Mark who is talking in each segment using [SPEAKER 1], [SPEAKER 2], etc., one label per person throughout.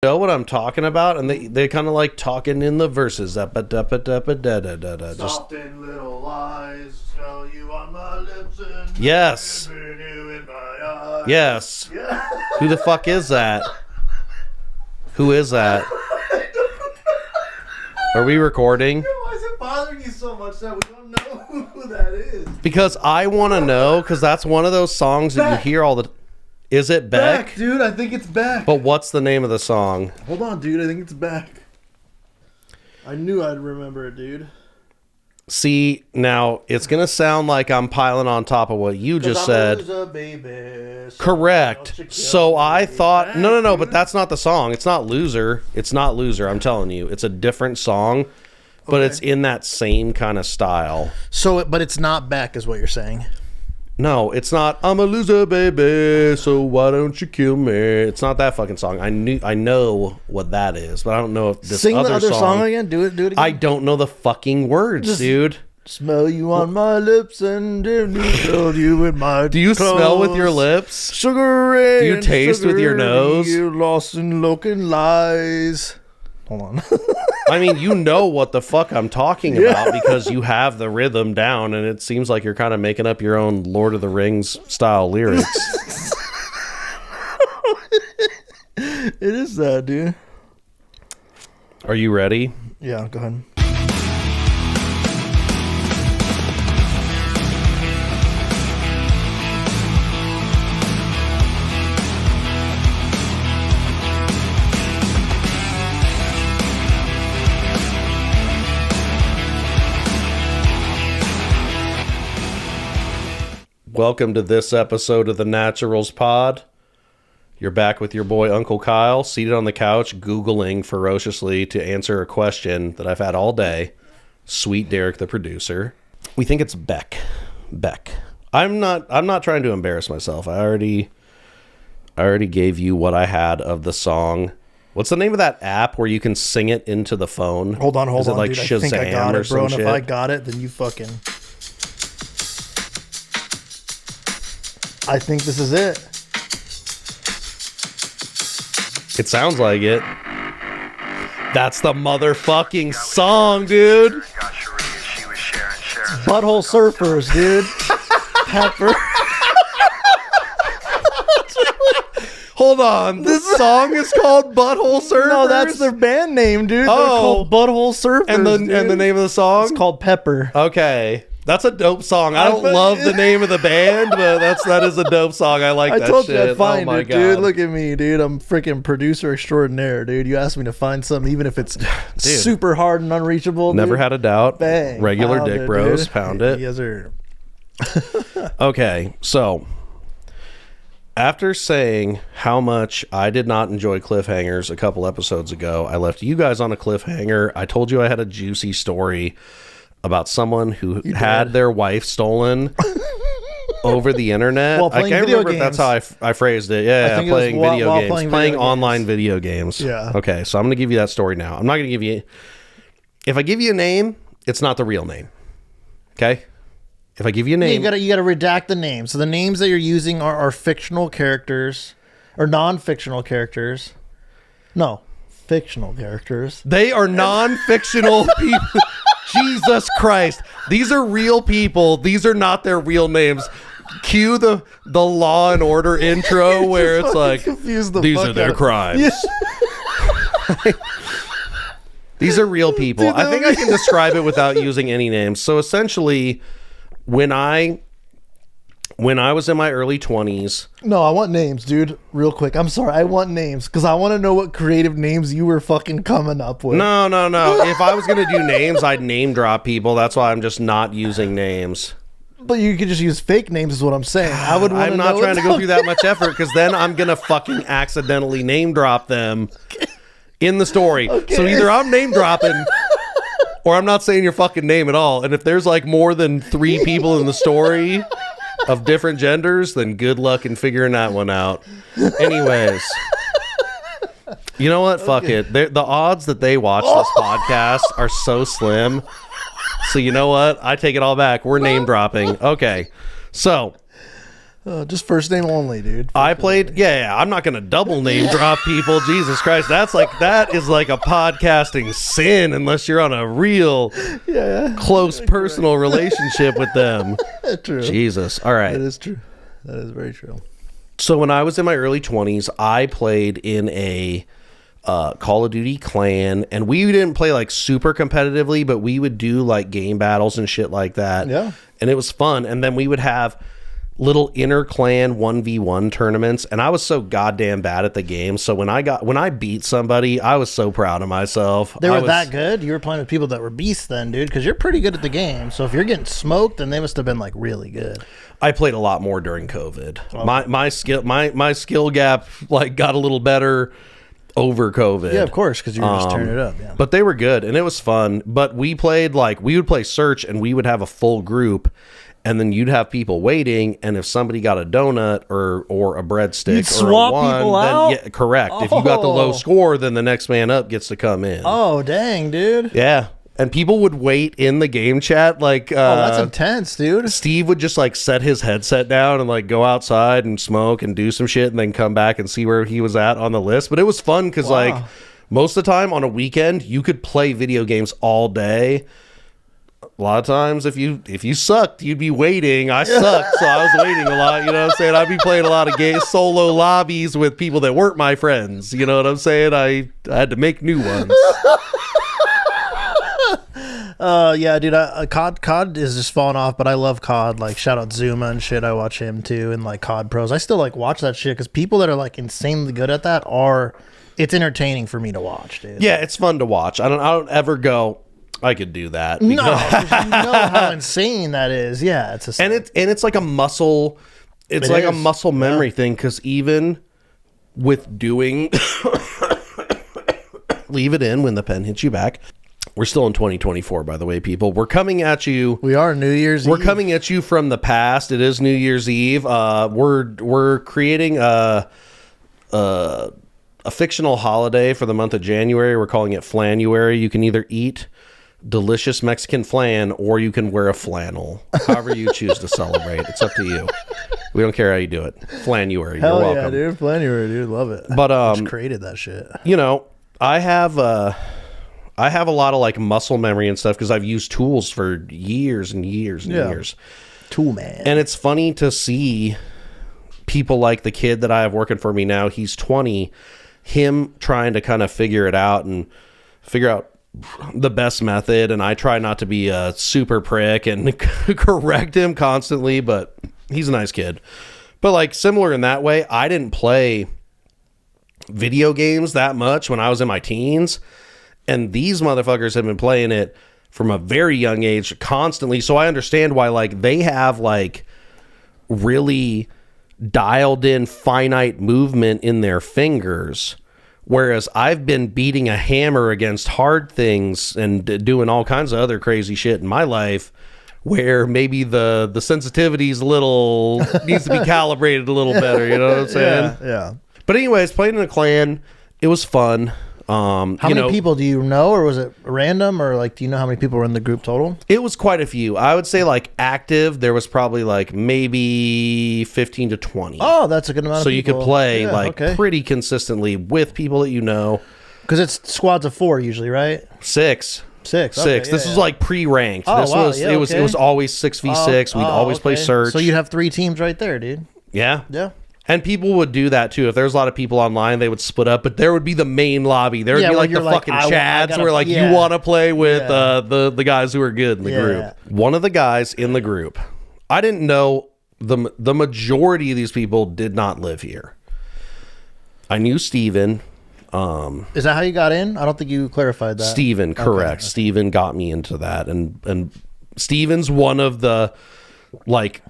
[SPEAKER 1] know what I'm talking about, and they kind of like talking in the verses. Just
[SPEAKER 2] Soften little lies, tell you on my lips and
[SPEAKER 1] yes,
[SPEAKER 2] you in my eyes.
[SPEAKER 1] yes.
[SPEAKER 2] Yeah.
[SPEAKER 1] Who the fuck is that? Who is that? Are we recording?
[SPEAKER 2] Why is it bothering you so much that we don't know who that is?
[SPEAKER 1] Because I want to know, because that's one of those songs that you hear all the... Is it Beck?
[SPEAKER 2] Dude, I think it's Beck.
[SPEAKER 1] But what's the name of the song?
[SPEAKER 2] Hold on, dude, I think it's Beck. I knew I'd remember it, dude.
[SPEAKER 1] See, now, it's going to sound like I'm piling on top of what you just said.
[SPEAKER 2] Baby, so
[SPEAKER 1] correct. So I thought... No, but that's not the song. It's not Loser. It's not Loser, I'm telling you. It's a different song, but it's in that same kind of style.
[SPEAKER 2] So, but it's not Beck, is what you're saying.
[SPEAKER 1] No, it's not. I'm a loser, baby, so why don't you kill me? It's not that fucking song. I know what that is, but I don't know if this
[SPEAKER 2] Sing
[SPEAKER 1] other
[SPEAKER 2] the other
[SPEAKER 1] song
[SPEAKER 2] again. Do it again.
[SPEAKER 1] I don't know the fucking words, dude.
[SPEAKER 2] Smell you on my lips and tell you in my.
[SPEAKER 1] Do you smell with your lips?
[SPEAKER 2] Sugar.
[SPEAKER 1] Do you taste with your nose?
[SPEAKER 2] You're lost in looking lies. Hold on.
[SPEAKER 1] I mean, you know what the fuck I'm talking about because you have the rhythm down, and it seems like you're kind of making up your own Lord of the Rings style lyrics.
[SPEAKER 2] It is that, dude.
[SPEAKER 1] Are you ready?
[SPEAKER 2] Yeah, go ahead.
[SPEAKER 1] Welcome to this episode of the Naturals Pod. You're back with your boy Uncle Kyle, seated on the couch, Googling ferociously to answer a question that I've had all day. Sweet Derek, the producer. We think it's Beck. Beck. I'm not trying to embarrass myself. I already gave you what I had of the song. What's the name of that app where you can sing it into the phone?
[SPEAKER 2] Hold on,
[SPEAKER 1] Is it like
[SPEAKER 2] dude.
[SPEAKER 1] Shazam
[SPEAKER 2] I think I got
[SPEAKER 1] or
[SPEAKER 2] it, bro.
[SPEAKER 1] some
[SPEAKER 2] And
[SPEAKER 1] shit?
[SPEAKER 2] if I got it, then you fucking. I think this is it.
[SPEAKER 1] It sounds like it. That's the motherfucking song, dude.
[SPEAKER 2] Butthole Surfers, dude. Pepper.
[SPEAKER 1] Hold on. This song is called Butthole Surfers?
[SPEAKER 2] No, that's their band name, dude. They're called Butthole Surfers.
[SPEAKER 1] And the name of the song?
[SPEAKER 2] It's called Pepper.
[SPEAKER 1] Okay. That's a dope song. I don't love the name of the band, but that is a dope song. I like that shit.
[SPEAKER 2] I told you I'd find
[SPEAKER 1] my
[SPEAKER 2] it,
[SPEAKER 1] God.
[SPEAKER 2] dude. Look at me, dude. I'm freaking producer extraordinaire, dude. You asked me to find something, even if it's super hard and unreachable.
[SPEAKER 1] Never
[SPEAKER 2] dude.
[SPEAKER 1] had a doubt.
[SPEAKER 2] Bang.
[SPEAKER 1] Regular
[SPEAKER 2] Pound
[SPEAKER 1] dick
[SPEAKER 2] it,
[SPEAKER 1] bros.
[SPEAKER 2] dude.
[SPEAKER 1] Pound it.
[SPEAKER 2] Yes, sir.
[SPEAKER 1] Okay, so after saying how much I did not enjoy cliffhangers a couple episodes ago, I left you guys on a cliffhanger. I told you I had a juicy story about someone who had their wife stolen over the internet.
[SPEAKER 2] While
[SPEAKER 1] I
[SPEAKER 2] playing
[SPEAKER 1] can't
[SPEAKER 2] video
[SPEAKER 1] remember if that's how I phrased it.
[SPEAKER 2] I
[SPEAKER 1] Yeah,
[SPEAKER 2] think it
[SPEAKER 1] playing
[SPEAKER 2] was
[SPEAKER 1] video
[SPEAKER 2] while
[SPEAKER 1] games.
[SPEAKER 2] playing
[SPEAKER 1] Playing
[SPEAKER 2] video
[SPEAKER 1] online
[SPEAKER 2] games.
[SPEAKER 1] video games.
[SPEAKER 2] Yeah.
[SPEAKER 1] Okay, so I'm going to give you that story now. I'm not going to give you... If I give you a name, it's not the real name. Okay? If I give you a name...
[SPEAKER 2] You gotta redact the names. So the names that you're using are fictional characters or non-fictional characters. No, fictional characters.
[SPEAKER 1] They are non-fictional people. Jesus Christ. These are real people. These are not their real names. Cue the Law and Order intro where it's like, these are their crimes. Yeah. These are real people.
[SPEAKER 2] Dude,
[SPEAKER 1] I think I can describe it without using any names. So essentially, when I was in my early 20s...
[SPEAKER 2] No, I want names, dude. Real quick. I'm sorry. I want names because I want to know what creative names you were fucking coming up with.
[SPEAKER 1] No. If I was going to do names, I'd name drop people. That's why I'm just not using names.
[SPEAKER 2] But you could just use fake names is what I'm saying. I'm
[SPEAKER 1] not trying to go through that much effort because then I'm going to fucking accidentally name drop them in the story. Okay. So either I'm name dropping or I'm not saying your fucking name at all. And if there's like more than 3 people in the story... of different genders, then good luck in figuring that one out. Anyways, you know what? Fuck it. The odds that they watch this podcast are so slim. So you know what? I take it all back. We're name dropping. Okay. So
[SPEAKER 2] Just first name only, dude.
[SPEAKER 1] I played. Yeah, I'm not gonna double name drop people. Jesus Christ, that is like a podcasting sin unless you're on a real close personal relationship with them.
[SPEAKER 2] True.
[SPEAKER 1] Jesus. All right.
[SPEAKER 2] That is true. That is very true.
[SPEAKER 1] So when I was in my early 20s, I played in a Call of Duty clan, and we didn't play like super competitively, but we would do like game battles and shit like that.
[SPEAKER 2] Yeah.
[SPEAKER 1] And it was fun. And then we would have little inter clan 1v1 tournaments, and I was so goddamn bad at the game. So when I beat somebody, I was so proud of myself.
[SPEAKER 2] They were that good? You were playing with people that were beasts then, dude, because you're pretty good at the game. So if you're getting smoked, then they must have been like really good.
[SPEAKER 1] I played a lot more during COVID. Okay. My skill gap like got a little better over COVID.
[SPEAKER 2] Yeah, of course, because you were just turning it up. Yeah.
[SPEAKER 1] But they were good, and it was fun. But we would play search, and we would have a full group, and then you'd have people waiting, and if somebody got a donut or a breadstick
[SPEAKER 2] You'd swap people out?
[SPEAKER 1] then correct. If you got the low score, then the next man up gets to come in.
[SPEAKER 2] Oh, dang, dude.
[SPEAKER 1] Yeah. And people would wait in the game chat, like
[SPEAKER 2] that's intense, dude.
[SPEAKER 1] Steve would just like set his headset down and like go outside and smoke and do some shit and then come back and see where he was at on the list. But it was fun because like most of the time on a weekend you could play video games all day. A lot of times if you sucked, you'd be waiting. I sucked, so I was waiting a lot, you know what I'm saying? I'd be playing a lot of solo lobbies with people that weren't my friends, you know what I'm saying? I had to make new ones.
[SPEAKER 2] Yeah, dude. COD is just falling off, but I love COD. Like, shout out Zuma and shit. I watch him too, and like COD pros. I still like watch that shit because people that are like insanely good at that it's entertaining for me to watch, dude.
[SPEAKER 1] Yeah, it's fun to watch. I don't ever go, I could do that.
[SPEAKER 2] No, 'cause you know how insane that is. Yeah, it's
[SPEAKER 1] it's like a muscle. It's like a muscle memory thing because even with doing, leave it in when the pen hits you back. We're still in 2024, by the way, people. We're coming at you.
[SPEAKER 2] We are New Year's Eve.
[SPEAKER 1] We're coming at you from the past. It is New Year's Eve. We're creating a fictional holiday for the month of January. We're calling it Flanuary. You can either eat delicious Mexican flan or you can wear a flannel. However you choose to celebrate. It's up to you. We don't care how you do it. Flanuary.
[SPEAKER 2] Hell
[SPEAKER 1] You're welcome.
[SPEAKER 2] Yeah, dude. Flanuary, dude. Love it.
[SPEAKER 1] But
[SPEAKER 2] just created that shit.
[SPEAKER 1] You know, I have a lot of like muscle memory and stuff because I've used tools for years and years and years.
[SPEAKER 2] Tool man.
[SPEAKER 1] And it's funny to see people like the kid that I have working for me now. He's 20. Him trying to kind of figure it out and figure out the best method. And I try not to be a super prick and correct him constantly, but he's a nice kid. But like similar in that way, I didn't play video games that much when I was in my teens. And these motherfuckers have been playing it from a very young age constantly. So I understand why like they have like really dialed in finite movement in their fingers. Whereas I've been beating a hammer against hard things and doing all kinds of other crazy shit in my life where maybe the sensitivity is a little needs to be calibrated a little better. You know what I'm saying?
[SPEAKER 2] Yeah.
[SPEAKER 1] But anyways, playing in a clan, it was fun.
[SPEAKER 2] How many people do you know, or was it random, or like do you know how many people were in the group total?
[SPEAKER 1] It was quite a few. I would say like active, there was probably like maybe 15 to 20.
[SPEAKER 2] Oh, that's a good amount of people.
[SPEAKER 1] So you could play pretty consistently with people that you know.
[SPEAKER 2] Because it's squads of 4 usually, right?
[SPEAKER 1] Six.
[SPEAKER 2] Okay,
[SPEAKER 1] This was like pre-ranked.
[SPEAKER 2] Oh,
[SPEAKER 1] this
[SPEAKER 2] wow.
[SPEAKER 1] was it was always 6v6. We'd always play search.
[SPEAKER 2] So you'd have 3 teams right there, dude.
[SPEAKER 1] Yeah.
[SPEAKER 2] Yeah.
[SPEAKER 1] And people would do that too. If there's a lot of people online, they would split up, but there would be the main lobby. There would be like the fucking chads where like you want to play with the guys who are good in the group. One of the guys in the group, I didn't know the majority of these people did not live here. I knew Steven.
[SPEAKER 2] Is that how you got in? I don't think you clarified that.
[SPEAKER 1] Steven, correct. Okay. Steven got me into that. And Steven's one of the like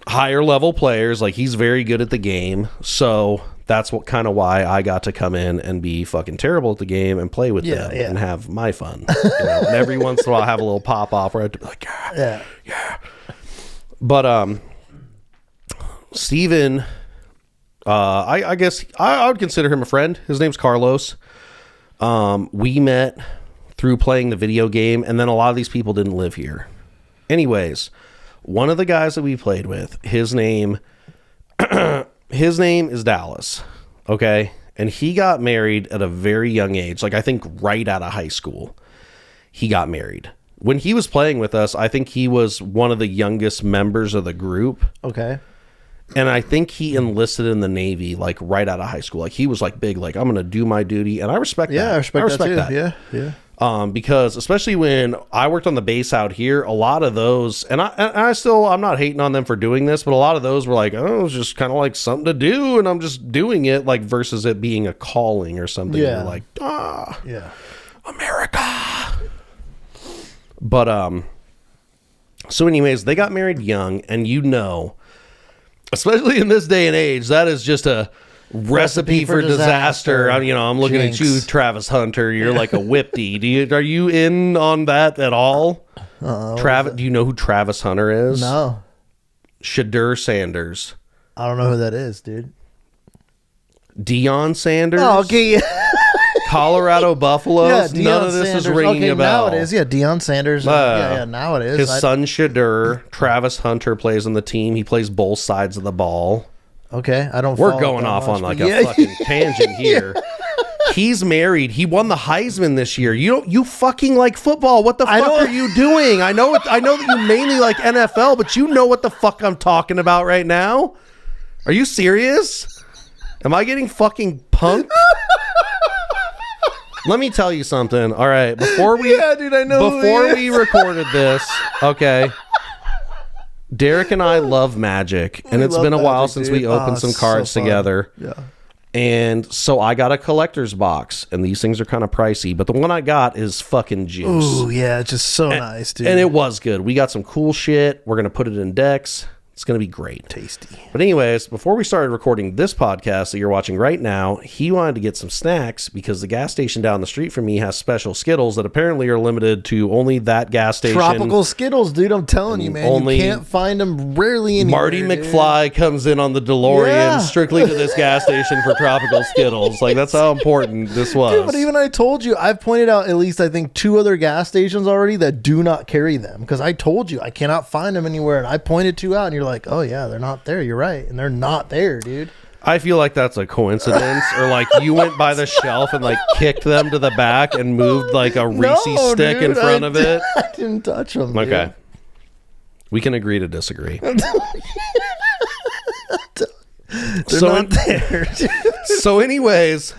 [SPEAKER 1] higher level players. Like he's very good at the game. So that's what kind of why I got to come in and be fucking terrible at the game and play with them and have my fun. You know? And every once in a while I have a little pop off where I have to be like, yeah. But Steven, I guess I would consider him a friend. His name's Carlos. We met through playing the video game, and then a lot of these people didn't live here. Anyways, one of the guys that we played with, his name His name is Dallas. Okay. And he got married at a very young age. Like, I think right out of high school, he got married. When he was playing with us, I think he was one of the youngest members of the group.
[SPEAKER 2] Okay.
[SPEAKER 1] And I think he enlisted in the Navy, like, right out of high school. Like, he was, like, big, like, I'm going to do my duty. And I respect that.
[SPEAKER 2] Yeah, I respect that too. Yeah.
[SPEAKER 1] Because especially when I worked on the base out here, a lot of those, and I'm not hating on them for doing this, but a lot of those were like, oh, it's just kind of like something to do, and I'm just doing it, like, versus it being a calling or something.
[SPEAKER 2] Yeah.
[SPEAKER 1] You're like,
[SPEAKER 2] Yeah.
[SPEAKER 1] America. But, so anyways, they got married young, and especially in this day and age, that is just a recipe for disaster. I'm looking at you, Travis Hunter. You're like a whipty. Are you in on that at all? Travis, do you know who Travis Hunter is?
[SPEAKER 2] No.
[SPEAKER 1] Shadur Sanders.
[SPEAKER 2] I don't know who that is, dude.
[SPEAKER 1] Deion Sanders.
[SPEAKER 2] Oh, okay.
[SPEAKER 1] Colorado Buffaloes.
[SPEAKER 2] Yeah,
[SPEAKER 1] None of this
[SPEAKER 2] Sanders.
[SPEAKER 1] is ringing a bell.
[SPEAKER 2] Now it is. Yeah, Deion Sanders. Now it is.
[SPEAKER 1] His son Shadur, Travis Hunter, plays on the team. He plays both sides of the ball.
[SPEAKER 2] Okay, I don't.
[SPEAKER 1] We're going off on like a fucking tangent here. He's married. He won the Heisman this year. You fucking like football. What the fuck are you doing? I know that you mainly like NFL, but you know what the fuck I'm talking about right now. Are you serious? Am I getting fucking punked? Let me tell you something. All right, before we recorded this, okay. Derek and I love Magic, and it's been a while since we opened some cards together.
[SPEAKER 2] Yeah.
[SPEAKER 1] And so I got a collector's box, and these things are kind of pricey, but the one I got is fucking juice.
[SPEAKER 2] Ooh, yeah, it's just so nice, dude.
[SPEAKER 1] And it was good. We got some cool shit. We're going to put it in decks. It's going to be great.
[SPEAKER 2] Tasty.
[SPEAKER 1] But anyways, before we started recording this podcast that you're watching right now, he wanted to get some snacks because the gas station down the street from me has special Skittles that apparently are limited to only that gas station.
[SPEAKER 2] Tropical Skittles, dude. I'm telling you, man. You can't find them rarely anywhere.
[SPEAKER 1] Marty McFly comes in on the DeLorean strictly to this gas station for tropical Skittles. Like, that's how important this was.
[SPEAKER 2] Dude, but even I told you, I've pointed out at least, I think, 2 other gas stations already that do not carry them because I told you I cannot find them anywhere. And I pointed 2 out, and you're like, oh, yeah, they're not there. You're right. And they're not there, dude.
[SPEAKER 1] I feel like that's a coincidence, or like you went by the shelf and like kicked them to the back and moved like a Reese's stick in front of it.
[SPEAKER 2] I didn't touch them.
[SPEAKER 1] Okay.
[SPEAKER 2] Dude.
[SPEAKER 1] We can agree to disagree.
[SPEAKER 2] They're not there, dude.
[SPEAKER 1] So anyways,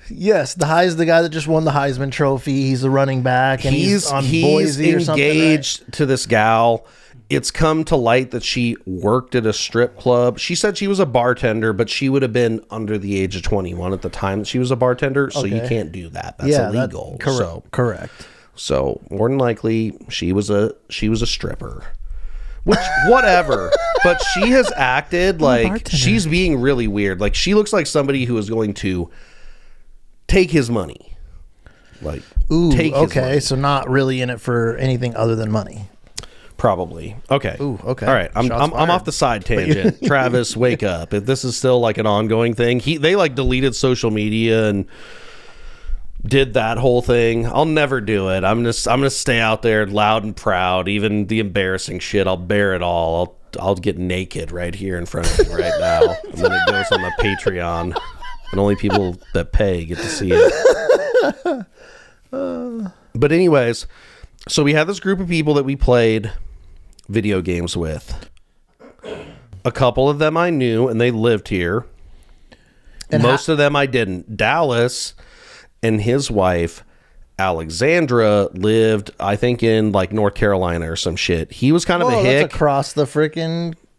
[SPEAKER 2] yes, the guy that just won the Heisman Trophy. He's the running back, and he's on Boise or something. He's engaged
[SPEAKER 1] to this gal. It's come to light that she worked at a strip club. She said she was a bartender, but she would have been under the age of 21 at the time that she was a bartender, so you can't do that. That's illegal.
[SPEAKER 2] Correct.
[SPEAKER 1] So more than likely, she was a stripper. Which, whatever. But she has acted like she's being really weird. Like, she looks like somebody who is going to take his money. Like, take his money.
[SPEAKER 2] So not really in it for anything other than money.
[SPEAKER 1] Probably. Okay.
[SPEAKER 2] Ooh, okay.
[SPEAKER 1] All right. I'm off the side tangent. Travis, wake up. If this is still like an ongoing thing, they like deleted social media and did that whole thing. I'll never do it. I'm gonna stay out there loud and proud. Even the embarrassing shit, I'll bear it all. I'll get naked right here in front of you right now. And then it goes on the Patreon. And only people that pay get to see it. But anyways, so we had this group of people that we played video games with. A couple of them I knew, and they lived here. And most of them I didn't. Dallas and his wife, Alexandra, lived, I think, in like North Carolina or some shit. He was kind of a hick.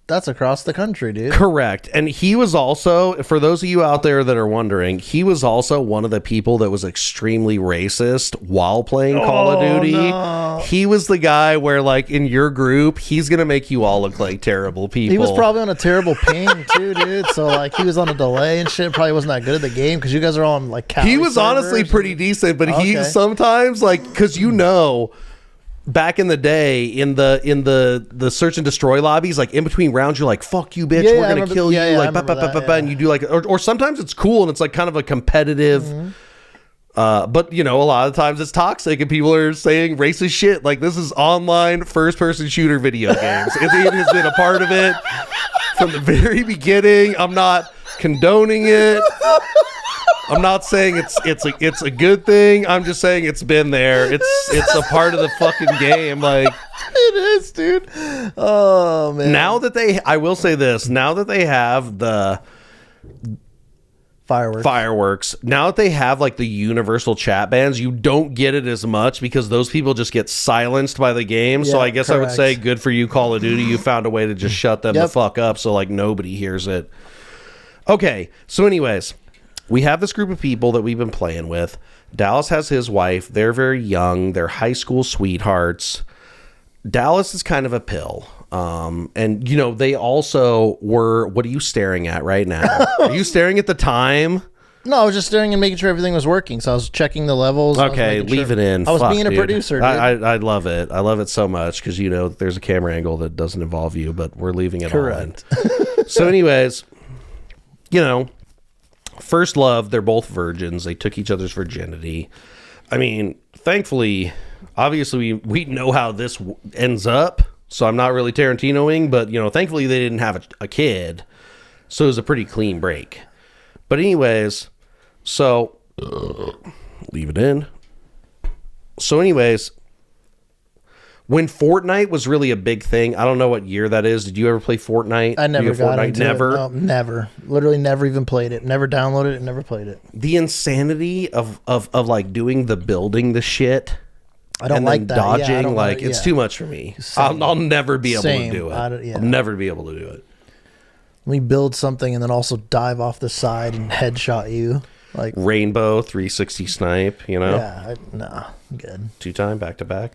[SPEAKER 2] That's across the country, dude.
[SPEAKER 1] Correct. And he was also, for those of you out there that are wondering, he was also one of the people that was extremely racist while playing Call of Duty. No. He was the guy where, like, in your group, he's going to make you all look like terrible people.
[SPEAKER 2] He was probably on a terrible ping, too, dude. So, like, he was on a delay and shit. Probably wasn't that good at the game because you guys are on, like, Cali
[SPEAKER 1] He was honestly pretty decent, but he sometimes, like, because back in the day, in the search and destroy lobbies, like in between rounds, you're like, "Fuck you, bitch! We're gonna kill you!" And you do like, or sometimes it's cool and it's like kind of a competitive. Mm-hmm. But a lot of times it's toxic and people are saying racist shit. Like, this is online first-person shooter video games. It has been a part of it from the very beginning. I'm not condoning it. I'm not saying it's a good thing. I'm just saying it's been there. It's a part of the fucking game. Like
[SPEAKER 2] it is, dude. Oh man.
[SPEAKER 1] I will say this. Now that they have the fireworks. Now that they have like the universal chat bans, you don't get it as much because those people just get silenced by the game. So I guess correct. I would say good for you, Call of Duty. You found a way to just shut them the fuck up so like nobody hears it. Okay, so anyways, we have this group of people that we've been playing with. Dallas has his wife. They're very young. They're high school sweethearts. Dallas is kind of a pill. And you know, they also were, what are you staring at right now? Are you staring at the time?
[SPEAKER 2] No, I was just staring and making sure everything was working. So I was checking the levels.
[SPEAKER 1] Okay, leave it in.
[SPEAKER 2] I was being a producer, dude.
[SPEAKER 1] I love it. I love it so much because, you know, there's a camera angle that doesn't involve you, but we're leaving it
[SPEAKER 2] correct.
[SPEAKER 1] on. So anyways, you know, first love, they're both virgins. They took each other's virginity. I mean, thankfully, obviously we know how this ends up. So I'm not really Tarantinoing, but, you know, thankfully they didn't have a kid. So it was a pretty clean break. But anyways, so leave it in. So anyways, when Fortnite was really a big thing, I don't know what year that is. Did you ever play Fortnite?
[SPEAKER 2] I never got
[SPEAKER 1] Fortnite?
[SPEAKER 2] into
[SPEAKER 1] Never?
[SPEAKER 2] it. No, never. Literally never even played it. Never downloaded it. Never played it.
[SPEAKER 1] The insanity of like doing the shit.
[SPEAKER 2] I don't like that.
[SPEAKER 1] Dodging,
[SPEAKER 2] yeah,
[SPEAKER 1] like it's too much for me. I'll never be able to do it. I'll never be able to do it.
[SPEAKER 2] Let me build something and then also dive off the side and headshot you, like
[SPEAKER 1] Rainbow 360 snipe. You know?
[SPEAKER 2] Yeah, I'm good.
[SPEAKER 1] 2-time back to back.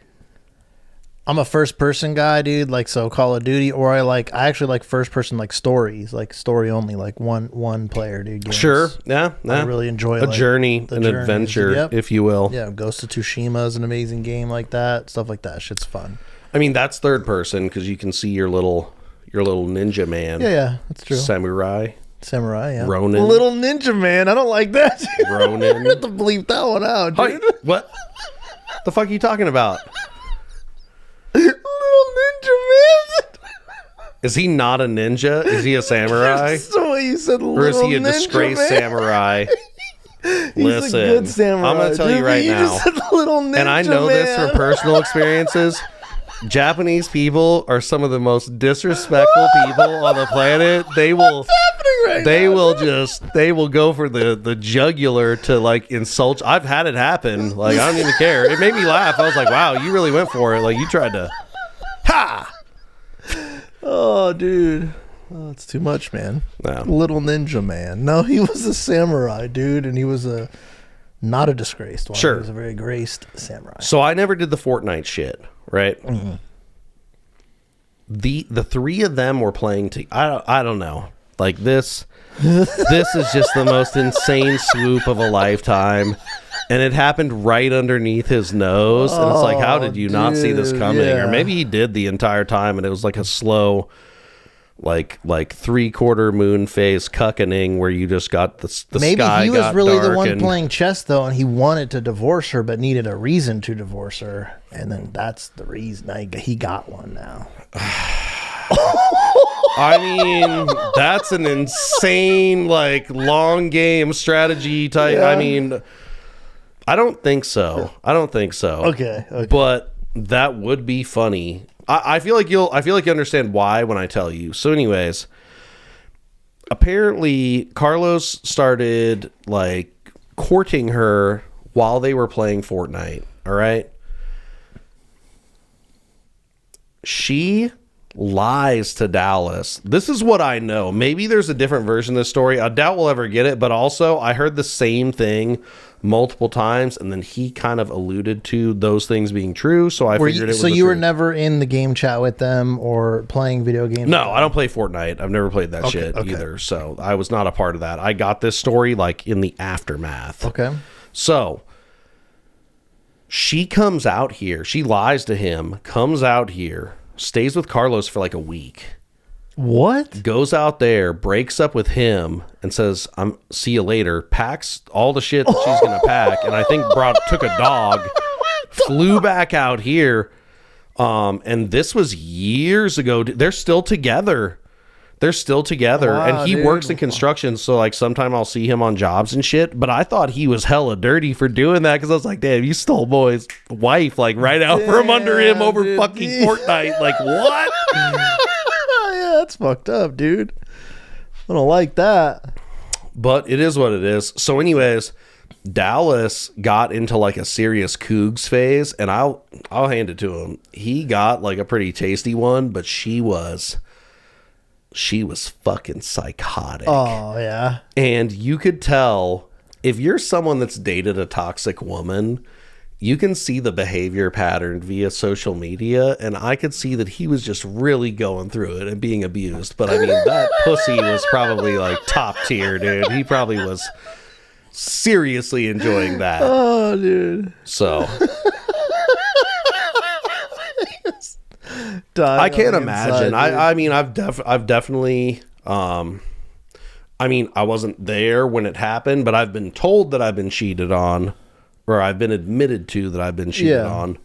[SPEAKER 2] I'm a first person guy, dude. Like, so Call of Duty, or I actually like first person, like stories, like story only, like one player, dude. Games.
[SPEAKER 1] Sure, yeah.
[SPEAKER 2] I really enjoy
[SPEAKER 1] a journey, an adventure, if you will.
[SPEAKER 2] Yeah, Ghost of Tsushima is an amazing game like that. Stuff like that, shit's fun.
[SPEAKER 1] I mean, that's third person because you can see your little ninja man.
[SPEAKER 2] Yeah, that's true.
[SPEAKER 1] Samurai,
[SPEAKER 2] yeah.
[SPEAKER 1] Ronin,
[SPEAKER 2] little ninja man. I don't like that.
[SPEAKER 1] Ronin.
[SPEAKER 2] You have to bleep that one out, dude.
[SPEAKER 1] Hi, what the fuck are you talking about?
[SPEAKER 2] Little ninja man.
[SPEAKER 1] Is he not a ninja? Is he a samurai?
[SPEAKER 2] That's the way you said little ninja,
[SPEAKER 1] or is he a disgraced
[SPEAKER 2] man?
[SPEAKER 1] Samurai? Listen,
[SPEAKER 2] a good samurai.
[SPEAKER 1] I'm going to tell you right now,
[SPEAKER 2] just said little ninja, and
[SPEAKER 1] I know this from personal experiences. Japanese people are some of the most disrespectful people on the planet. They will they will go for the jugular to like insult. I've had it happen. Like, I don't even care. It made me laugh. I was like, wow, you really went for it. Like, you tried to
[SPEAKER 2] Oh, dude. Oh, it's too much, man. No. Little ninja man. No, he was a samurai, dude, and he was not a disgraced one.
[SPEAKER 1] Sure.
[SPEAKER 2] He was a very graced samurai.
[SPEAKER 1] So I never did the Fortnite shit, right?
[SPEAKER 2] Mm-hmm.
[SPEAKER 1] The three of them were playing I don't know. Like this is just the most insane swoop of a lifetime. And it happened right underneath his nose. And it's like, how did you not see this coming?
[SPEAKER 2] Yeah.
[SPEAKER 1] Or maybe he did the entire time and it was like a slow, like 3/4 moon phase cuckening where you just got the
[SPEAKER 2] maybe
[SPEAKER 1] sky
[SPEAKER 2] he was
[SPEAKER 1] got
[SPEAKER 2] really the
[SPEAKER 1] dark
[SPEAKER 2] one
[SPEAKER 1] and
[SPEAKER 2] playing chess, though, and he wanted to divorce her but needed a reason to divorce her. And then that's the reason. He got one now.
[SPEAKER 1] I mean, that's an insane, like, long game strategy type.
[SPEAKER 2] Yeah.
[SPEAKER 1] I mean, I don't think so.
[SPEAKER 2] Okay.
[SPEAKER 1] But that would be funny. I feel like you understand why when I tell you. So anyways, apparently Carlos started like courting her while they were playing Fortnite. All right. She lies to Dallas. This is what I know. Maybe there's a different version of the story. I doubt we'll ever get it, but also I heard the same thing multiple times, and then he kind of alluded to those things being true, so I figured it was
[SPEAKER 2] so you were
[SPEAKER 1] truth.
[SPEAKER 2] never in the game chat with them or playing video games?
[SPEAKER 1] No, I don't play Fortnite. I've never played that shit either, so I was not a part of that. I got this story like in the aftermath.
[SPEAKER 2] Okay.
[SPEAKER 1] So she comes out here. She lies to him, comes out here, stays with Carlos for like a week.
[SPEAKER 2] What?
[SPEAKER 1] Goes out there, breaks up with him, and says, see you later. Packs all the shit that she's going to pack, and I think took a dog, flew back out here, and this was years ago. They're still together. They're still together,
[SPEAKER 2] Wow,
[SPEAKER 1] and he
[SPEAKER 2] dude.
[SPEAKER 1] works in construction, so like sometime I'll see him on jobs and shit. But I thought he was hella dirty for doing that because I was like, damn, you stole boy's wife like right out from under him over
[SPEAKER 2] dude.
[SPEAKER 1] fucking Fortnite. Like what?
[SPEAKER 2] Yeah, that's fucked up, dude. I don't like that.
[SPEAKER 1] But it is what it is. So, anyways, Dallas got into like a serious Cougs phase, and I'll hand it to him. He got like a pretty tasty one, but she was fucking psychotic.
[SPEAKER 2] Oh yeah.
[SPEAKER 1] And you could tell if you're someone that's dated a toxic woman, you can see the behavior pattern via social media, and I could see that he was just really going through it and being abused. But I mean, that pussy was probably like top tier, dude. He probably was seriously enjoying that.
[SPEAKER 2] Oh, dude.
[SPEAKER 1] So I can't imagine. I mean, I've definitely I mean, I wasn't there when it happened, but I've been told that I've been cheated on, or I've been admitted to that I've been cheated on.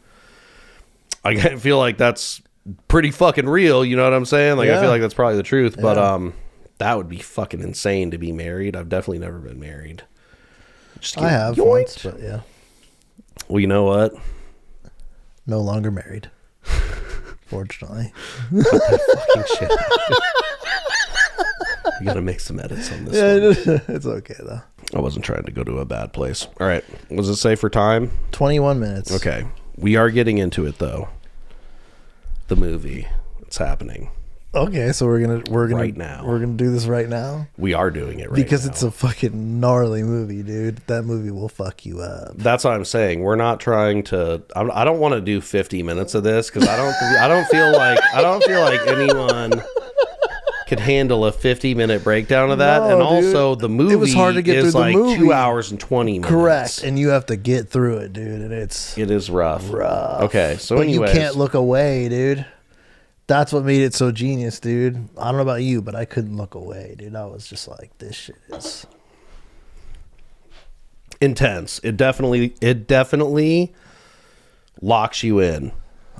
[SPEAKER 1] I feel like that's pretty fucking real, you know what I'm saying? Like, I feel like that's probably the truth, but that would be fucking insane to be married. I've definitely never been married. Just
[SPEAKER 2] I have once, but yeah.
[SPEAKER 1] Well, you know what?
[SPEAKER 2] No longer married. Fortunately.
[SPEAKER 1] Cut that fucking shit out. You gotta make some edits on this one.
[SPEAKER 2] It's okay though.
[SPEAKER 1] I wasn't trying to go to a bad place. All right. What does it say for time?
[SPEAKER 2] 21 minutes.
[SPEAKER 1] Okay. We are getting into it though. The movie. It's happening.
[SPEAKER 2] Okay, so we're gonna
[SPEAKER 1] right now.
[SPEAKER 2] We're gonna do this right now
[SPEAKER 1] We are doing it right
[SPEAKER 2] because
[SPEAKER 1] now.
[SPEAKER 2] it's a fucking gnarly movie, dude. That movie will fuck you up.
[SPEAKER 1] That's what I'm saying. We're not trying to. I don't want to do 50 minutes of this because I don't feel like anyone could handle a 50-minute breakdown of that.
[SPEAKER 2] No,
[SPEAKER 1] and
[SPEAKER 2] dude.
[SPEAKER 1] also, the movie
[SPEAKER 2] It was hard to get
[SPEAKER 1] is
[SPEAKER 2] through the
[SPEAKER 1] like
[SPEAKER 2] movie.
[SPEAKER 1] 2 hours and 20 minutes.
[SPEAKER 2] Correct, and you have to get through it, dude. And it
[SPEAKER 1] is rough. Okay, so
[SPEAKER 2] but
[SPEAKER 1] anyways,
[SPEAKER 2] you can't look away, dude. That's what made it so genius, dude. I don't know about you, but I couldn't look away, dude. I was just like, this shit is
[SPEAKER 1] intense. It definitely locks you in.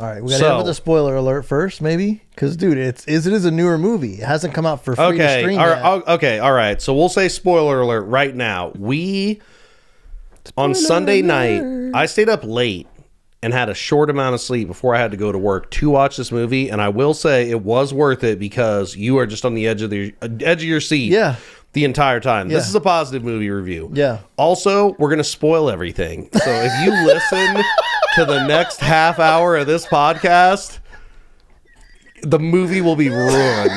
[SPEAKER 2] all right. We gotta have the spoiler alert first, maybe, because dude, it is a newer movie. It hasn't come out for free to stream yet.
[SPEAKER 1] Okay, all right. So we'll say spoiler alert right now. On Sunday night, I stayed up late and had a short amount of sleep before I had to go to work to watch this movie, and I will say it was worth it because you are just on the edge of your seat.
[SPEAKER 2] Yeah.
[SPEAKER 1] The entire time.
[SPEAKER 2] Yeah.
[SPEAKER 1] This is a positive movie review.
[SPEAKER 2] Yeah.
[SPEAKER 1] Also, we're going to spoil everything. So if you listen to the next half hour of this podcast, the movie will be ruined.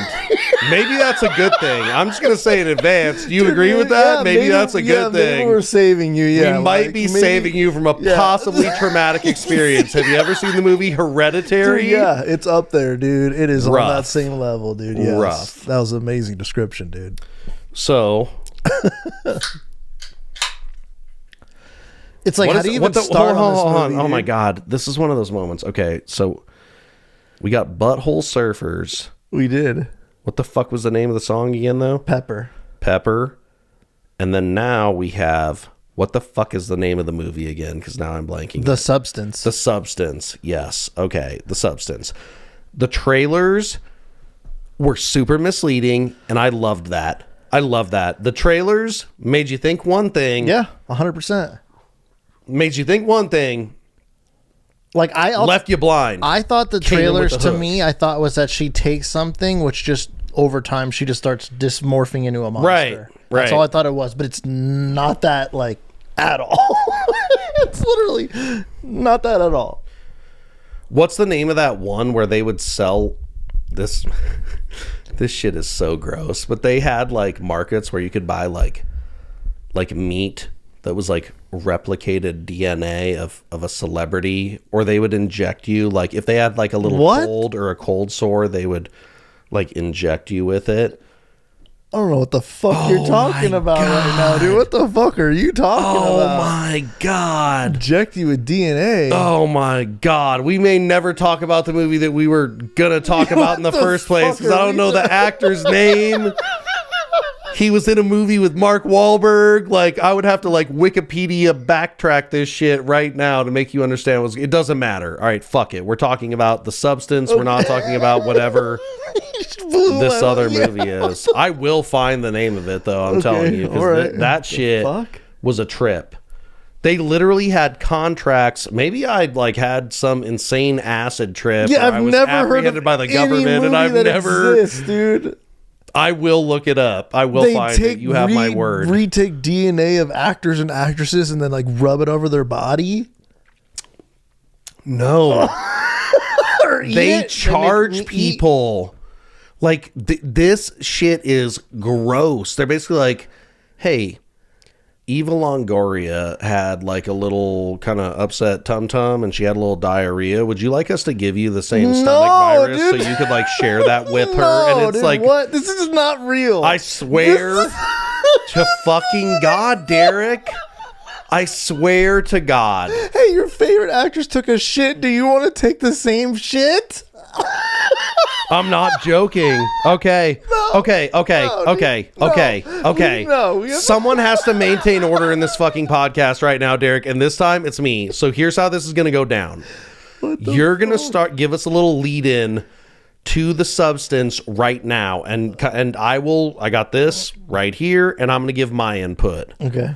[SPEAKER 1] Maybe that's a good thing. I'm just going to say in advance. Do you agree with that?
[SPEAKER 2] Yeah,
[SPEAKER 1] maybe that's a good thing.
[SPEAKER 2] Maybe we're saving you. Yeah,
[SPEAKER 1] We might be saving you from a possibly traumatic experience. Have you ever seen the movie Hereditary?
[SPEAKER 2] Dude, yeah, it's up there, dude. It is
[SPEAKER 1] Rough.
[SPEAKER 2] on that same level, dude. Yes.
[SPEAKER 1] Rough.
[SPEAKER 2] That was an amazing description, dude.
[SPEAKER 1] So,
[SPEAKER 2] it's like, how do you even start on this movie?
[SPEAKER 1] Oh my
[SPEAKER 2] dude?
[SPEAKER 1] God. This is one of those moments. Okay, so we got Butthole Surfers.
[SPEAKER 2] We did.
[SPEAKER 1] What the fuck was the name of the song again, though?
[SPEAKER 2] Pepper.
[SPEAKER 1] And then now we have, what the fuck is the name of the movie again? Because now I'm blanking.
[SPEAKER 2] The Substance.
[SPEAKER 1] The Substance. Yes. Okay. The Substance. The trailers were super misleading, and I loved that. The trailers made you think one thing.
[SPEAKER 2] Yeah, 100%.
[SPEAKER 1] Made you think one thing.
[SPEAKER 2] Like,
[SPEAKER 1] Left you blind.
[SPEAKER 2] I thought the
[SPEAKER 1] Came in with
[SPEAKER 2] trailers
[SPEAKER 1] the
[SPEAKER 2] to
[SPEAKER 1] hook.
[SPEAKER 2] me, I thought was that she takes something, which just over time she just starts dysmorphing into a monster.
[SPEAKER 1] Right.
[SPEAKER 2] That's all I thought it was, but it's not that, like, at all. It's literally not that at all.
[SPEAKER 1] What's the name of that one where they would sell this? This shit is so gross. But they had like markets where you could buy like meat that was like replicated DNA of a celebrity, or they would inject you, like if they had like a little cold or a cold sore, they would like inject you with it.
[SPEAKER 2] I don't know what the fuck you're talking about right now, dude. What the fuck are you talking about?
[SPEAKER 1] Oh my God.
[SPEAKER 2] Inject you with DNA.
[SPEAKER 1] Oh my God. We may never talk about the movie that we were gonna talk about in the first place because I don't know the actor's name. He was in a movie with Mark Wahlberg. Like, I would have to like Wikipedia backtrack this shit right now to make you understand it doesn't matter. All right, fuck it. We're talking about The Substance. We're not talking about whatever this other movie is. I will find the name of it though. I'm telling you, because that shit was a trip. They literally had contracts. Maybe I'd like had some insane acid trip.
[SPEAKER 2] Yeah,
[SPEAKER 1] I was apprehended by the government, and I've never.
[SPEAKER 2] Exists, dude.
[SPEAKER 1] I will look it up. I will find it. You have my word.
[SPEAKER 2] Retake DNA of actors and actresses and then like rub it over their body.
[SPEAKER 1] No, they charge people. Like this shit is gross. They're basically like, hey. Eva Longoria had like a little kind of upset tum-tum and she had a little diarrhea. Would you like us to give you the same stomach virus so you could like share that with her? And it's like,
[SPEAKER 2] what? This is not real.
[SPEAKER 1] I swear to fucking God, Derek. I swear to God.
[SPEAKER 2] Hey, your favorite actress took a shit. Do you want to take the same shit?
[SPEAKER 1] I'm not joking. Okay. Okay. Someone has to maintain order in this fucking podcast right now, Derek. And this time it's me. So here's how this is going to go down. You're going to give us a little lead in to the substance right now. And I got this right here and I'm going to give my input.
[SPEAKER 2] Okay.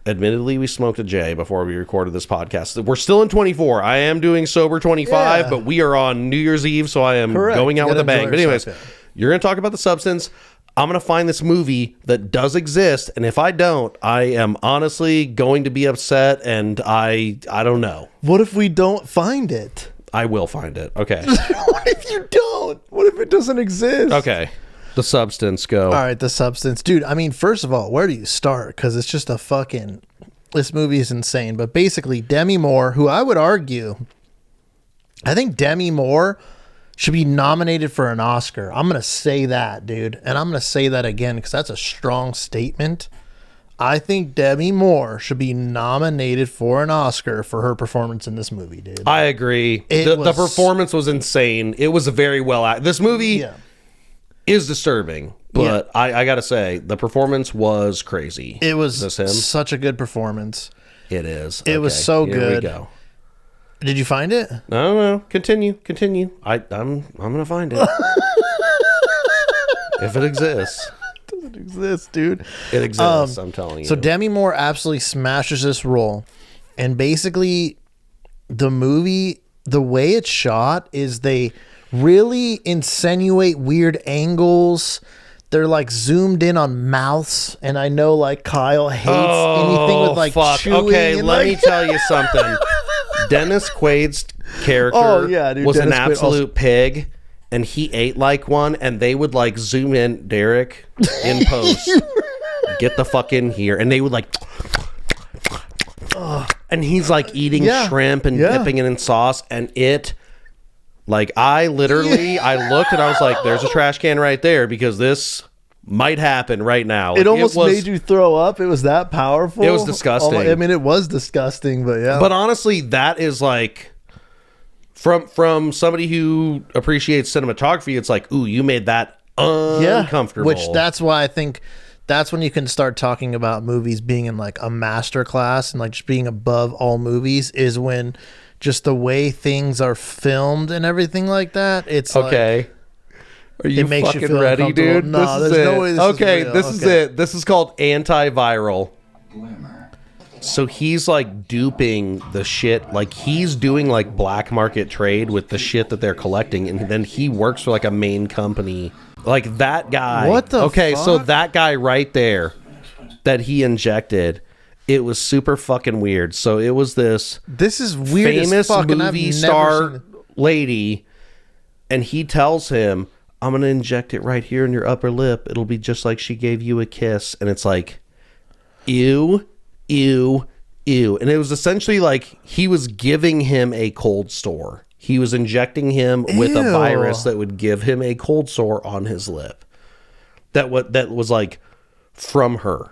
[SPEAKER 1] Admittedly, we smoked a J before we recorded this podcast. We're still in 24. I am doing sober 25, but we are on New Year's Eve, so I am going out with a bang. But anyways, you're going to talk about the substance. I'm going to find this movie that does exist, and if I don't, I am honestly going to be upset, and I don't know.
[SPEAKER 2] What if we don't find it?
[SPEAKER 1] I will find it. Okay.
[SPEAKER 2] What if you don't? What if it doesn't exist?
[SPEAKER 1] Okay. The substance, go.
[SPEAKER 2] All right, the substance. Dude, I mean, first of all, where do you start? Because it's just this movie is insane. But basically, Demi Moore, who I would argue, I think Demi Moore should be nominated for an Oscar. I'm going to say that, dude. And I'm going to say that again because that's a strong statement. I think Demi Moore should be nominated for an Oscar for her performance in this movie, dude.
[SPEAKER 1] I agree. The performance was insane. It was a very well acted. This movie is disturbing, but I gotta say the performance was crazy.
[SPEAKER 2] It was such a good performance.
[SPEAKER 1] It is.
[SPEAKER 2] It was so good.
[SPEAKER 1] Here we go.
[SPEAKER 2] Did you find it?
[SPEAKER 1] No. Continue. I'm gonna find it if it exists.
[SPEAKER 2] It doesn't exist, dude.
[SPEAKER 1] It exists. I'm telling you.
[SPEAKER 2] So Demi Moore absolutely smashes this role, and basically, the movie, the way it's shot is they really insinuate weird angles. They're like zoomed in on mouths, and I know like Kyle hates anything with like chewing.
[SPEAKER 1] Okay, let me tell you something. Dennis Quaid's character was an absolute pig, and he ate like one, and they would like zoom in, Derek, in post. Get the fuck in here, and they would like, and he's like eating shrimp and dipping it in sauce, and it. Like, I looked and I was like, there's a trash can right there because this might happen right now. Like,
[SPEAKER 2] it almost made you throw up. It was that powerful.
[SPEAKER 1] It was disgusting.
[SPEAKER 2] I mean, it was disgusting, but yeah.
[SPEAKER 1] But honestly, that is like, from somebody who appreciates cinematography, it's like, ooh, you made that uncomfortable.
[SPEAKER 2] Which that's why I think that's when you can start talking about movies being in like a master class and like just being above all movies is when just the way things are filmed and everything like that. It's
[SPEAKER 1] okay. Are you fucking ready, dude?
[SPEAKER 2] No, there's no way this is real.
[SPEAKER 1] This is it. This is called antiviral. So he's like duping the shit. Like he's doing like black market trade with the shit that they're collecting. And then he works for like a main company. Like that guy.
[SPEAKER 2] What the fuck?
[SPEAKER 1] So that guy right there that he injected. It was super fucking weird. So it was this
[SPEAKER 2] is weird
[SPEAKER 1] famous
[SPEAKER 2] as fuck,
[SPEAKER 1] movie star lady, and he tells him, I'm going to inject it right here in your upper lip. It'll be just like she gave you a kiss. And it's like, ew, ew, ew. And it was essentially like he was giving him a cold sore. He was injecting him with a virus that would give him a cold sore on his lip. That was like from her.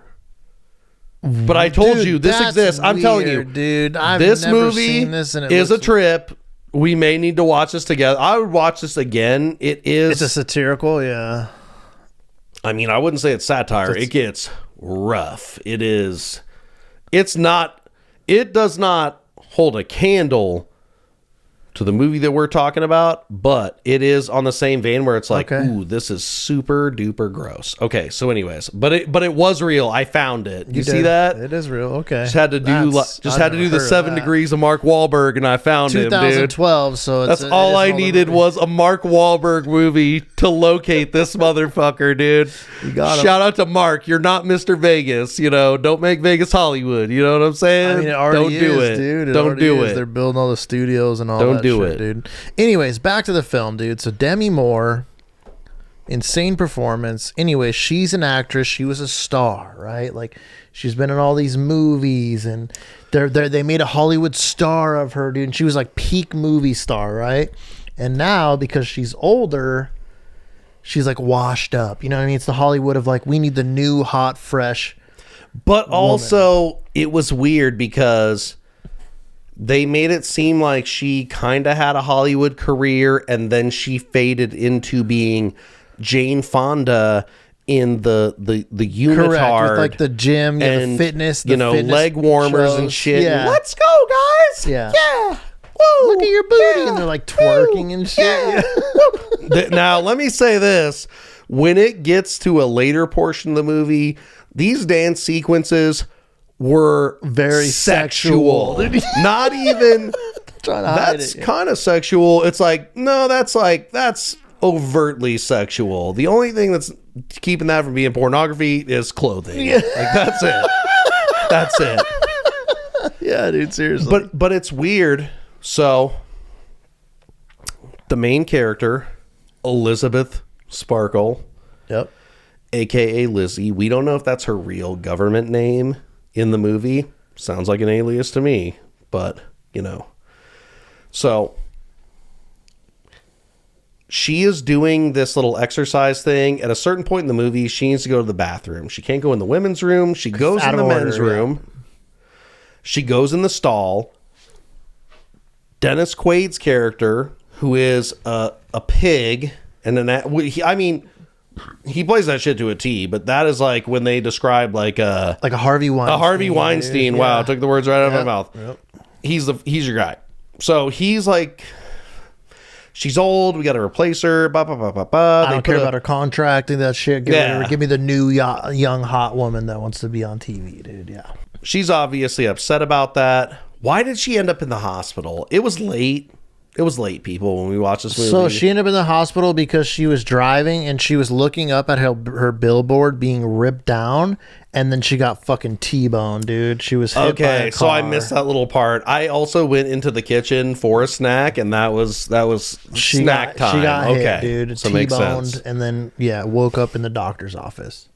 [SPEAKER 1] But I told you this exists. I'm telling you,
[SPEAKER 2] dude.
[SPEAKER 1] This movie is a trip. We may need to watch this together. I would watch this again. It's
[SPEAKER 2] a satirical, yeah.
[SPEAKER 1] I mean, I wouldn't say it's satire. It gets rough. It is. It's not. It does not hold a candle to the movie that we're talking about, but it is on the same vein where it's like,
[SPEAKER 2] Okay.
[SPEAKER 1] ooh, this is super duper gross. Okay, so anyways, but it was real. I found it. You see
[SPEAKER 2] did.
[SPEAKER 1] that?
[SPEAKER 2] It is real. Okay.
[SPEAKER 1] Just had to do the 7 degrees of Mark Wahlberg, and I found him, dude.
[SPEAKER 2] 2012. So
[SPEAKER 1] That's all I needed was a Mark Wahlberg movie to locate this motherfucker, dude.
[SPEAKER 2] You got him.
[SPEAKER 1] Shout out to Mark. You're not Mr. Vegas. You know, don't make Vegas Hollywood. You know what I'm saying?
[SPEAKER 2] I mean, it already
[SPEAKER 1] don't do
[SPEAKER 2] is,
[SPEAKER 1] it,
[SPEAKER 2] dude.
[SPEAKER 1] Don't do it.
[SPEAKER 2] They're building all the studios and all
[SPEAKER 1] Don't
[SPEAKER 2] that
[SPEAKER 1] do
[SPEAKER 2] shit,
[SPEAKER 1] it.
[SPEAKER 2] dude. Anyways, back to the film, dude. So Demi Moore, insane performance. Anyway, she's an actress. She was a star, right? Like, she's been in all these movies, and they made a Hollywood star of her, dude. And she was like peak movie star, right? And now, because she's older, she's like washed up. You know what I mean? It's the Hollywood of like, we need the new, hot, fresh.
[SPEAKER 1] But also, it was weird because they made it seem like she kind of had a Hollywood career, and then she faded into being Jane Fonda in the unitard.
[SPEAKER 2] Correct, with like the gym,
[SPEAKER 1] and
[SPEAKER 2] the fitness,
[SPEAKER 1] leg warmers and
[SPEAKER 2] shows.
[SPEAKER 1] shit.
[SPEAKER 2] Yeah.
[SPEAKER 1] Let's go, guys.
[SPEAKER 2] Yeah.
[SPEAKER 1] Yeah. Woo.
[SPEAKER 2] Look at your booty.
[SPEAKER 1] Yeah.
[SPEAKER 2] And they're like twerking and shit. Yeah.
[SPEAKER 1] Now, let me say this. When it gets to a later portion of the movie, these dance sequences were
[SPEAKER 2] Very sexual.
[SPEAKER 1] Not even...
[SPEAKER 2] Trying to hide
[SPEAKER 1] That's
[SPEAKER 2] it.
[SPEAKER 1] kind of sexual. It's like, no, that's overtly sexual. The only thing that's keeping that from being pornography is clothing. Like, that's it. That's it.
[SPEAKER 2] Yeah, dude, seriously.
[SPEAKER 1] But it's weird. So the main character, Elizabeth Sparkle,
[SPEAKER 2] Yep.
[SPEAKER 1] aka Lizzie, we don't know if that's her real government name in the movie. Sounds like an alias to me, but you know. So she is doing this little exercise thing. At a certain point in the movie, she needs to go to the bathroom. She can't go in the women's room. She goes in the men's room. She goes in the stall. Dennis Quaid's character, who is a pig, and he plays that shit to a T, but that is like when they describe like a
[SPEAKER 2] Harvey Weinstein.
[SPEAKER 1] A Harvey Weinstein.
[SPEAKER 2] Dude.
[SPEAKER 1] Wow,
[SPEAKER 2] Yeah.
[SPEAKER 1] took the words right out of my mouth.
[SPEAKER 2] Yep.
[SPEAKER 1] He's your guy. So he's like, she's old. We got to replace her. Bah, bah, bah, bah, bah.
[SPEAKER 2] I don't care about her contracting that shit.
[SPEAKER 1] Yeah.
[SPEAKER 2] Give me the new young hot woman that wants to be on TV, dude. Yeah.
[SPEAKER 1] She's obviously upset about that. Why did she end up in the hospital? It was late. It was late, people, when we watched this movie.
[SPEAKER 2] So she ended up in the hospital because she was driving and she was looking up at her billboard being ripped down, and then she got fucking T-boned, dude. She was hit by a car.
[SPEAKER 1] So I missed that little part. I also went into the kitchen for a snack, and that was snack time.
[SPEAKER 2] She got
[SPEAKER 1] okay,
[SPEAKER 2] hit, dude.
[SPEAKER 1] So makes
[SPEAKER 2] T-boned,
[SPEAKER 1] sense.
[SPEAKER 2] and then woke up in the doctor's office.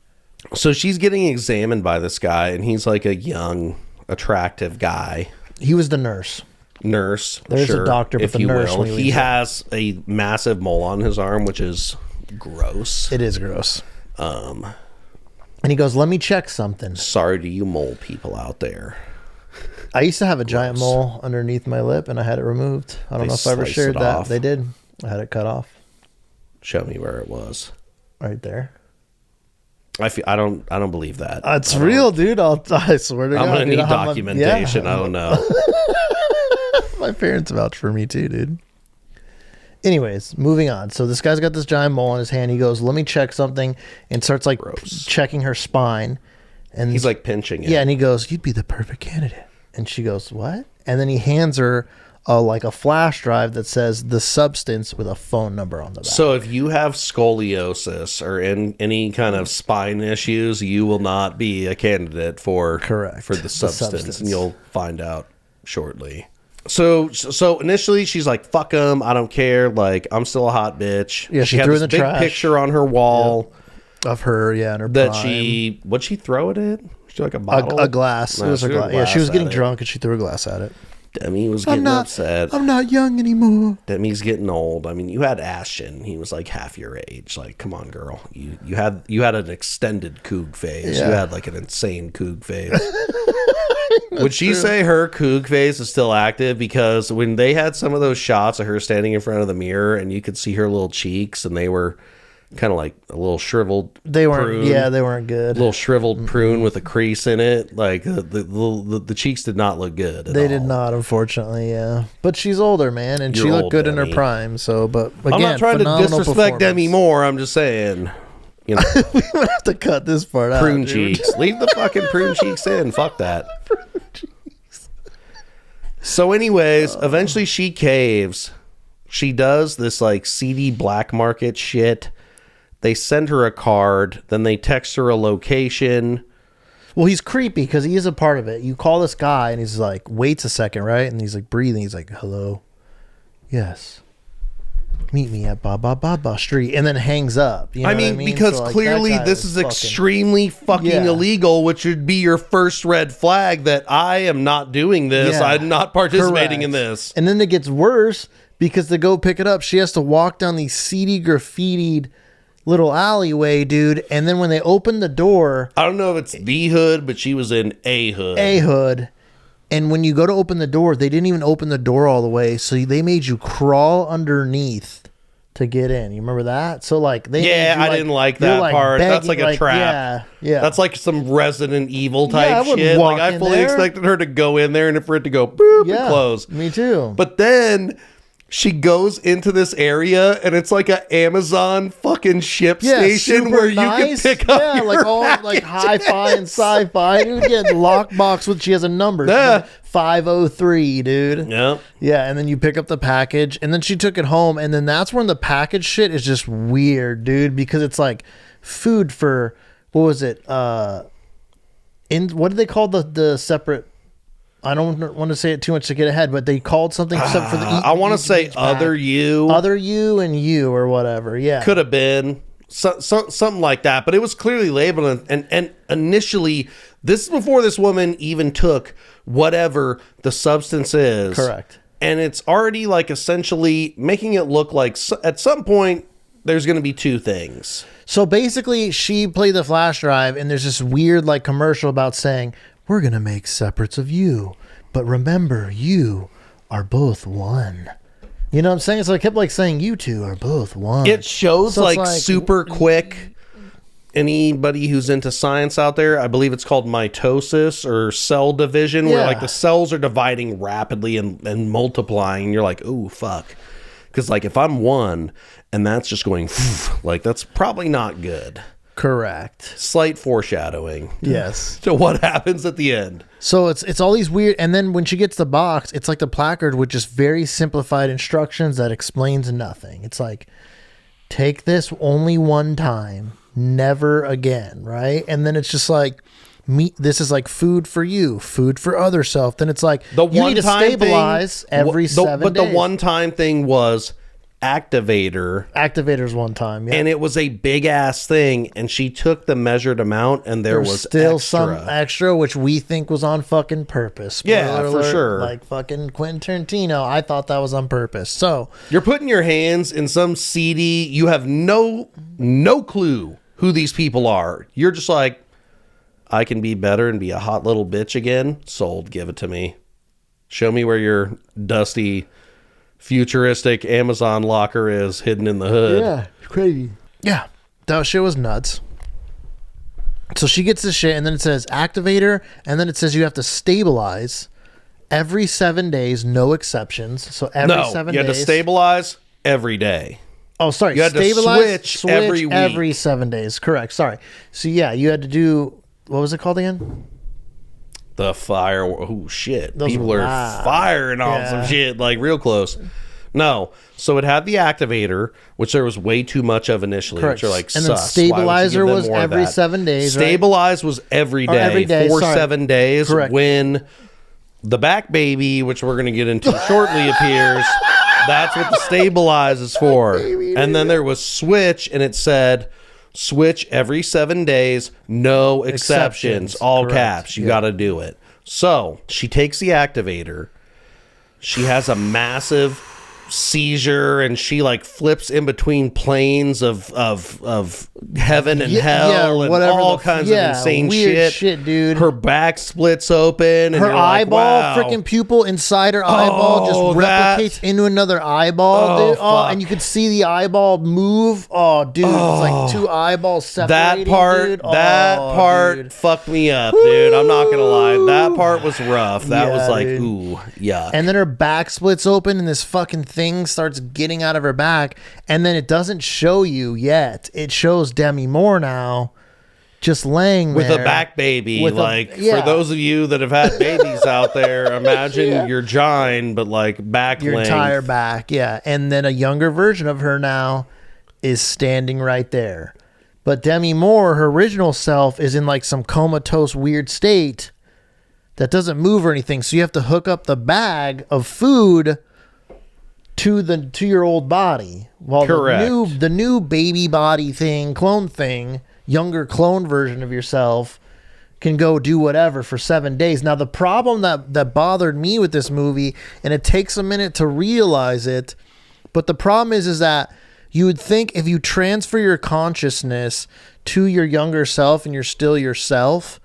[SPEAKER 1] So she's getting examined by this guy, and he's like a young, attractive guy.
[SPEAKER 2] He was the nurse.
[SPEAKER 1] There's
[SPEAKER 2] a doctor, but
[SPEAKER 1] if
[SPEAKER 2] the
[SPEAKER 1] you
[SPEAKER 2] nurse
[SPEAKER 1] will.
[SPEAKER 2] when he
[SPEAKER 1] He
[SPEAKER 2] leaves
[SPEAKER 1] has a massive mole on his arm, which is gross.
[SPEAKER 2] It is gross. And he goes, "Let me check something."
[SPEAKER 1] Sorry to you mole people out there.
[SPEAKER 2] I used to have a giant mole underneath my lip, and I had it removed. I don't know if I ever
[SPEAKER 1] sliced
[SPEAKER 2] shared
[SPEAKER 1] it
[SPEAKER 2] that.
[SPEAKER 1] off.
[SPEAKER 2] They did. I had it cut off
[SPEAKER 1] Show me where it was.
[SPEAKER 2] right there.
[SPEAKER 1] I don't believe that.
[SPEAKER 2] It's real, dude. I swear to God.
[SPEAKER 1] I'm gonna
[SPEAKER 2] dude,
[SPEAKER 1] need
[SPEAKER 2] I have my-
[SPEAKER 1] documentation. I don't know.
[SPEAKER 2] My parents vouch for me too, dude. Anyways, moving on. So this guy's got this giant mole on his hand. He goes, "Let me check something," and starts like checking her spine. And
[SPEAKER 1] He's like pinching it.
[SPEAKER 2] yeah, and he goes, "You'd be the perfect candidate." And she goes, "What?" And then he hands her a flash drive that says the substance with a phone number on the back.
[SPEAKER 1] So if you have scoliosis or any kind of spine issues, you will not be a candidate for the substance, and you'll find out shortly. So initially she's like, "Fuck him, I don't care. Like, I'm still a hot bitch."
[SPEAKER 2] Yeah, she
[SPEAKER 1] had
[SPEAKER 2] threw
[SPEAKER 1] this
[SPEAKER 2] in the
[SPEAKER 1] big
[SPEAKER 2] trash.
[SPEAKER 1] picture on her wall
[SPEAKER 2] Of her, yeah, and her
[SPEAKER 1] that
[SPEAKER 2] prime.
[SPEAKER 1] what'd she throw it at? She like a bottle,
[SPEAKER 2] a glass.
[SPEAKER 1] No,
[SPEAKER 2] It was
[SPEAKER 1] she
[SPEAKER 2] a
[SPEAKER 1] threw
[SPEAKER 2] glass. Yeah, she was getting
[SPEAKER 1] at it.
[SPEAKER 2] drunk and she threw a glass at it.
[SPEAKER 1] Demi was getting upset.
[SPEAKER 2] I'm not young anymore.
[SPEAKER 1] Demi's getting old. I mean, you had Ashton. He was like half your age. Like, come on, girl. You had an extended coog phase.
[SPEAKER 2] Yeah.
[SPEAKER 1] You had like an insane coog phase. Would she say her coog phase is still active? Because when they had some of those shots of her standing in front of the mirror and you could see her little cheeks and they were kind of like a little shriveled.
[SPEAKER 2] They weren't.
[SPEAKER 1] prune,
[SPEAKER 2] Yeah, they weren't good.
[SPEAKER 1] little shriveled prune with a crease in it. Like the cheeks did not look good.
[SPEAKER 2] They did not, unfortunately. Yeah, but she's older, man, and
[SPEAKER 1] You're
[SPEAKER 2] she looked
[SPEAKER 1] old,
[SPEAKER 2] good in her
[SPEAKER 1] Demi.
[SPEAKER 2] prime. So, but again,
[SPEAKER 1] I'm not trying to
[SPEAKER 2] phenomenal
[SPEAKER 1] disrespect Demi
[SPEAKER 2] performance.
[SPEAKER 1] Moore. I'm just saying, you know,
[SPEAKER 2] We might have to cut this part out.
[SPEAKER 1] prune
[SPEAKER 2] dude.
[SPEAKER 1] cheeks. Leave the fucking prune cheeks in. Fuck that. So, anyways, eventually she caves. She does this like seedy black market shit. They send her a card, then they text her a location.
[SPEAKER 2] Well, he's creepy because he is a part of it. You call this guy, and he's like, waits a second, right? And he's like breathing. He's like, hello, yes, meet me at Ba Street, and then hangs up. You know
[SPEAKER 1] I
[SPEAKER 2] what
[SPEAKER 1] mean, because
[SPEAKER 2] So, like,
[SPEAKER 1] clearly
[SPEAKER 2] that guy
[SPEAKER 1] this is
[SPEAKER 2] fucking-
[SPEAKER 1] extremely fucking
[SPEAKER 2] Yeah.
[SPEAKER 1] illegal, which would be your first red flag that I am not doing this.
[SPEAKER 2] Yeah.
[SPEAKER 1] I'm not participating in
[SPEAKER 2] Correct.
[SPEAKER 1] this.
[SPEAKER 2] And then it gets worse because to go pick it up, she has to walk down these seedy, graffitied little alleyway, dude. And then when they open the door,
[SPEAKER 1] I don't know if it's the hood, but she was in a hood.
[SPEAKER 2] and when you go to open the door, they didn't even open the door all the way, so they made you crawl underneath to get in. You remember that? So like they
[SPEAKER 1] Yeah,
[SPEAKER 2] made you,
[SPEAKER 1] I didn't like
[SPEAKER 2] you're,
[SPEAKER 1] that part. That's
[SPEAKER 2] begging,
[SPEAKER 1] like a trap.
[SPEAKER 2] Yeah.
[SPEAKER 1] That's like some Resident Evil
[SPEAKER 2] Yeah, I
[SPEAKER 1] type
[SPEAKER 2] wouldn't
[SPEAKER 1] shit.
[SPEAKER 2] walk
[SPEAKER 1] Like I
[SPEAKER 2] in
[SPEAKER 1] fully
[SPEAKER 2] there.
[SPEAKER 1] expected her to go in there and for it to go boop and close.
[SPEAKER 2] Me too.
[SPEAKER 1] But then she goes into this area and it's like a Amazon fucking ship station
[SPEAKER 2] super
[SPEAKER 1] where you
[SPEAKER 2] nice.
[SPEAKER 1] can pick up
[SPEAKER 2] yeah,
[SPEAKER 1] your
[SPEAKER 2] like all like hi-fi and sci-fi. You get lockbox with she has a number.
[SPEAKER 1] Yeah.
[SPEAKER 2] 503, dude.
[SPEAKER 1] Yep.
[SPEAKER 2] Yeah, and then you pick up the package, and then she took it home, and then that's when the package shit is just weird, dude, because it's like food for what was it? In what did they call the separate? I don't want to say it too much to get ahead, but they called something separate for the.
[SPEAKER 1] I want to say other you.
[SPEAKER 2] other you and you or whatever. Yeah,
[SPEAKER 1] Could have been something like that, but it was clearly labeled. And initially, this is before this woman even took whatever the substance is.
[SPEAKER 2] Correct.
[SPEAKER 1] And it's already like essentially making it look like at some point there's going to be two things.
[SPEAKER 2] So basically, she played the flash drive, and there's this weird like commercial about saying, we're going to make separates of you. But remember, you are both one. You know what I'm saying? So I kept like saying, you two are both one.
[SPEAKER 1] It shows
[SPEAKER 2] So it's
[SPEAKER 1] like super quick. Anybody who's into science out there, I believe it's called mitosis or cell division, where
[SPEAKER 2] Yeah.
[SPEAKER 1] like the cells are dividing rapidly and multiplying. And you're like, ooh, fuck. Because like if I'm one and that's just going, like that's probably not good.
[SPEAKER 2] Correct.
[SPEAKER 1] Slight foreshadowing.
[SPEAKER 2] Yes.
[SPEAKER 1] To what happens at the end.
[SPEAKER 2] So it's all these weird, and then when she gets the box, it's like the placard with just very simplified instructions that explains nothing. It's like, take this only one time, never again, right? And then it's just like, this is like food for you, food for other self. Then it's like,
[SPEAKER 1] The
[SPEAKER 2] you need to
[SPEAKER 1] one-time
[SPEAKER 2] stabilize
[SPEAKER 1] thing,
[SPEAKER 2] every 7
[SPEAKER 1] But
[SPEAKER 2] days.
[SPEAKER 1] the one-time thing was activator.
[SPEAKER 2] Activators one time, yeah.
[SPEAKER 1] And it was a big ass thing, and she took the measured amount, and there was
[SPEAKER 2] still
[SPEAKER 1] extra.
[SPEAKER 2] some extra, which we think was on fucking purpose. Spoiler
[SPEAKER 1] Yeah, for
[SPEAKER 2] alert,
[SPEAKER 1] sure.
[SPEAKER 2] Like fucking Quentin Tarantino, I thought that was on purpose. So
[SPEAKER 1] You're putting your hands in some seedy. You have no clue who these people are. You're just like, I can be better and be a hot little bitch again. Sold. Give it to me. Show me where your dusty, futuristic Amazon locker is hidden in the hood.
[SPEAKER 2] yeah, crazy. Yeah, that shit was nuts. So she gets this shit, and then it says activator, and then it says you have to stabilize every 7 days, no exceptions. So every
[SPEAKER 1] No,
[SPEAKER 2] 7
[SPEAKER 1] you had
[SPEAKER 2] days.
[SPEAKER 1] to stabilize every day.
[SPEAKER 2] Oh, sorry.
[SPEAKER 1] You had to
[SPEAKER 2] stabilize,
[SPEAKER 1] switch every week.
[SPEAKER 2] every 7 days. Correct. Sorry. So yeah, you had to do, what was it called again?
[SPEAKER 1] The fire. Oh shit!
[SPEAKER 2] Those
[SPEAKER 1] People
[SPEAKER 2] were
[SPEAKER 1] are
[SPEAKER 2] loud.
[SPEAKER 1] firing off
[SPEAKER 2] Yeah.
[SPEAKER 1] some shit like real close. No, so it had the activator, which there was way too much of initially.
[SPEAKER 2] Correct.
[SPEAKER 1] Which are like,
[SPEAKER 2] And then
[SPEAKER 1] sus. Why would you
[SPEAKER 2] stabilizer
[SPEAKER 1] give them
[SPEAKER 2] was
[SPEAKER 1] more of
[SPEAKER 2] every
[SPEAKER 1] that?
[SPEAKER 2] 7 days, right?
[SPEAKER 1] Stabilize was every
[SPEAKER 2] Or
[SPEAKER 1] day,
[SPEAKER 2] every day,
[SPEAKER 1] for
[SPEAKER 2] sorry.
[SPEAKER 1] 7 days.
[SPEAKER 2] Correct.
[SPEAKER 1] When the back baby, which we're gonna get into shortly, appears. That's what the stabilize is for. And then there was switch, and it said switch every 7 days, no exceptions, all
[SPEAKER 2] Correct.
[SPEAKER 1] caps. You
[SPEAKER 2] Yeah.
[SPEAKER 1] got to do it. So she takes the activator. She has a massive seizure, and she like flips in between planes of heaven and hell, and
[SPEAKER 2] whatever
[SPEAKER 1] all kinds of insane
[SPEAKER 2] weird
[SPEAKER 1] shit,
[SPEAKER 2] dude.
[SPEAKER 1] Her back splits open, and
[SPEAKER 2] her
[SPEAKER 1] you're
[SPEAKER 2] eyeball,
[SPEAKER 1] like, wow.
[SPEAKER 2] freaking pupil inside her eyeball just replicates into another eyeball, dude. Oh, and you could see the eyeball move. Oh, dude, it's like two eyeballs separating.
[SPEAKER 1] That part fucked me up, dude. I'm not gonna lie. That part was rough. That was like, dude. Ooh, yuck.
[SPEAKER 2] And then her back splits open, and this fucking thing starts getting out of her back. And then it doesn't show you yet. It shows Demi Moore now, just laying
[SPEAKER 1] with
[SPEAKER 2] there
[SPEAKER 1] a back baby. For those of you that have had babies out there, imagine your gine, but like back
[SPEAKER 2] your
[SPEAKER 1] length.
[SPEAKER 2] entire back, And then a younger version of her now is standing right there. But Demi Moore, her original self, is in like some comatose weird state that doesn't move or anything. So you have to hook up the bag of food to your old body. While
[SPEAKER 1] correct.
[SPEAKER 2] The new baby body thing, clone thing, younger clone version of yourself can go do whatever for 7 days. Now the problem that bothered me with this movie, and it takes a minute to realize it, but the problem is that you would think if you transfer your consciousness to your younger self and you're still yourself,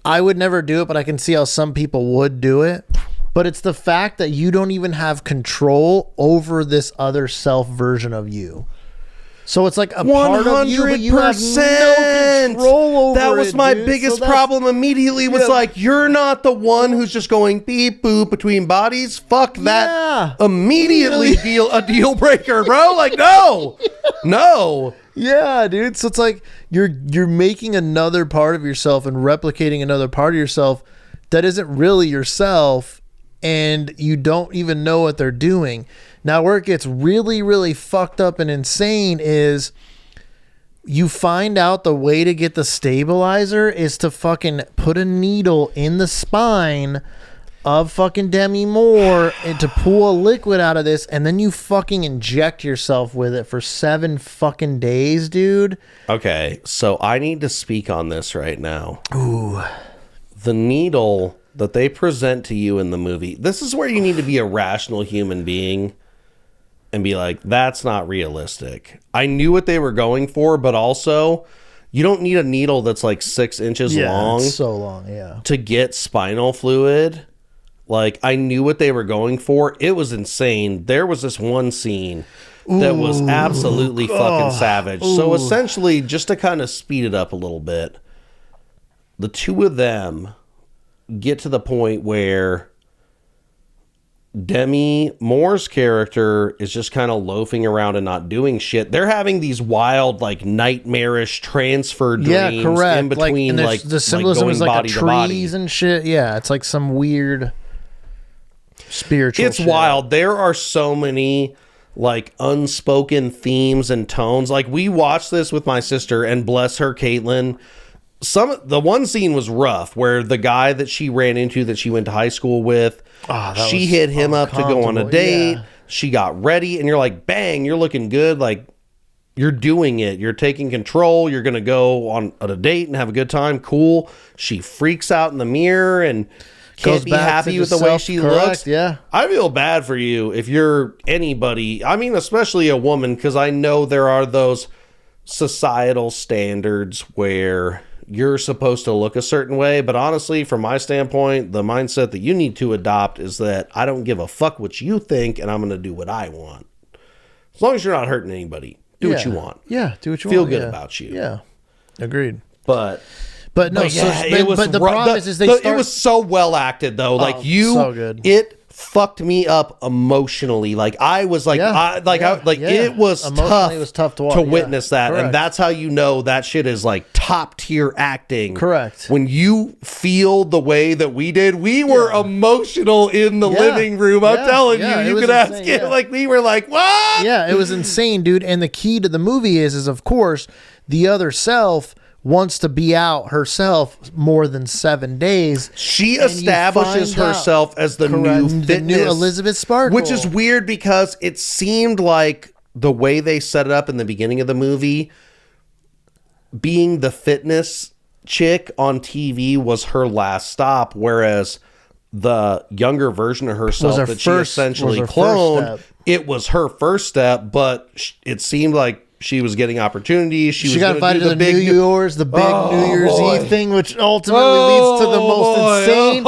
[SPEAKER 2] I would never do it, but I can see how some people would do it. But it's the fact that you don't even have control over this other self version of you. So it's like a part of you, but you have no control over it.
[SPEAKER 1] That was my biggest problem immediately, was like, you're not the one who's just going beep boop between bodies. Fuck that. Immediately a deal breaker, bro. Like, no. No.
[SPEAKER 2] Yeah, dude. So it's like you're making another part of yourself and replicating another part of yourself that isn't really yourself, and you don't even know what they're doing. Now, where it gets really, really fucked up and insane is you find out the way to get the stabilizer is to fucking put a needle in the spine of fucking Demi Moore and to pull a liquid out of this, and then you fucking inject yourself with it for 7 fucking days, dude.
[SPEAKER 1] Okay, so I need to speak on this right now.
[SPEAKER 2] Ooh.
[SPEAKER 1] The needle that they present to you in the movie, this is where you need to be a rational human being and be like, that's not realistic. I knew what they were going for, but also you don't need a needle that's like 6 inches long.
[SPEAKER 2] It's so long,
[SPEAKER 1] to get spinal fluid. Like, I knew what they were going for. It was insane. There was this one scene that was absolutely fucking savage. So essentially, just to kind of speed it up a little bit, the two of them get to the point where Demi Moore's character is just kind of loafing around and not doing shit. They're having these wild, like, nightmarish transfer dreams in between, like
[SPEAKER 2] the symbolism
[SPEAKER 1] going
[SPEAKER 2] is like
[SPEAKER 1] body
[SPEAKER 2] a
[SPEAKER 1] to body.
[SPEAKER 2] trees and shit. Yeah, it's like some weird spiritual
[SPEAKER 1] It's
[SPEAKER 2] shit.
[SPEAKER 1] wild. There are so many, like, unspoken themes and tones. Like, we watched this with my sister, and bless her, Caitlin. The one scene was rough, where the guy that she ran into that she went to high school with, she hit him up to go on a date. Yeah. She got ready, and you're like, bang, you're looking good. Like, you're doing it. You're taking control. You're going to go on a date and have a good time. Cool. She freaks out in the mirror and can't be happy with the way she looks.
[SPEAKER 2] Yeah.
[SPEAKER 1] I feel bad for you if you're anybody. I mean, especially a woman, because I know there are those societal standards where you're supposed to look a certain way, but honestly, from my standpoint, the mindset that you need to adopt is that I don't give a fuck what you think, and I'm going to do what I want. As long as you're not hurting anybody, do what you want.
[SPEAKER 2] Yeah, do what you
[SPEAKER 1] Feel
[SPEAKER 2] want.
[SPEAKER 1] good about you.
[SPEAKER 2] Yeah, agreed.
[SPEAKER 1] But
[SPEAKER 2] no,
[SPEAKER 1] it was.
[SPEAKER 2] But the problem is
[SPEAKER 1] it was so well acted, though. Like
[SPEAKER 2] so good.
[SPEAKER 1] It fucked me up emotionally. Like, I was like, it was tough.
[SPEAKER 2] It was tough to watch,
[SPEAKER 1] to witness that,
[SPEAKER 2] correct.
[SPEAKER 1] and that's how you know that shit is like top tier acting.
[SPEAKER 2] Correct.
[SPEAKER 1] When you feel the way that we did, we were emotional in the living room. I'm telling you, you could ask it. Like, we were like, what?
[SPEAKER 2] Yeah, it was insane, dude. And the key to the movie is of course the other self wants to be out herself more than 7 days.
[SPEAKER 1] She establishes herself as the new fitness,
[SPEAKER 2] the new Elizabeth Sparkle,
[SPEAKER 1] which is weird because it seemed like the way they set it up in the beginning of the movie, being the fitness chick on TV was her last stop, whereas the younger version of herself that she essentially cloned it was her first step, but it seemed like she was getting opportunities. She was
[SPEAKER 2] got invited to the New Year's Eve thing, which ultimately leads to the most insane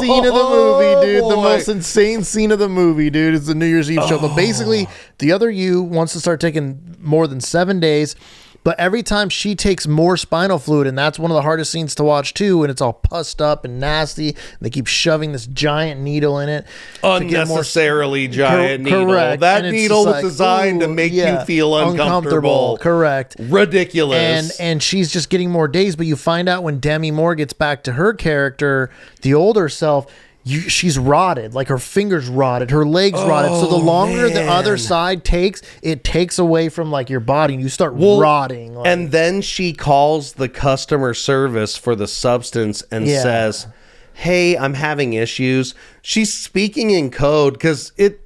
[SPEAKER 2] scene of the movie, dude. The most insane scene of the movie, dude, is the New Year's Eve show. But basically, the other you wants to start taking more than 7 days. But every time she takes more spinal fluid, and that's one of the hardest scenes to watch too, and it's all pussed up and nasty, and they keep shoving this giant needle in it.
[SPEAKER 1] Unnecessarily giant needle.
[SPEAKER 2] Correct.
[SPEAKER 1] That
[SPEAKER 2] And
[SPEAKER 1] needle was designed to make you feel uncomfortable.
[SPEAKER 2] Correct.
[SPEAKER 1] Ridiculous.
[SPEAKER 2] And she's just getting more days, but you find out when Demi Moore gets back to her character, the older self, she's rotted, like her fingers rotted, her legs rotted. So the longer the other side takes, it takes away from like your body and you start rotting. Like.
[SPEAKER 1] And then she calls the customer service for the substance and says, hey, I'm having issues. She's speaking in code because if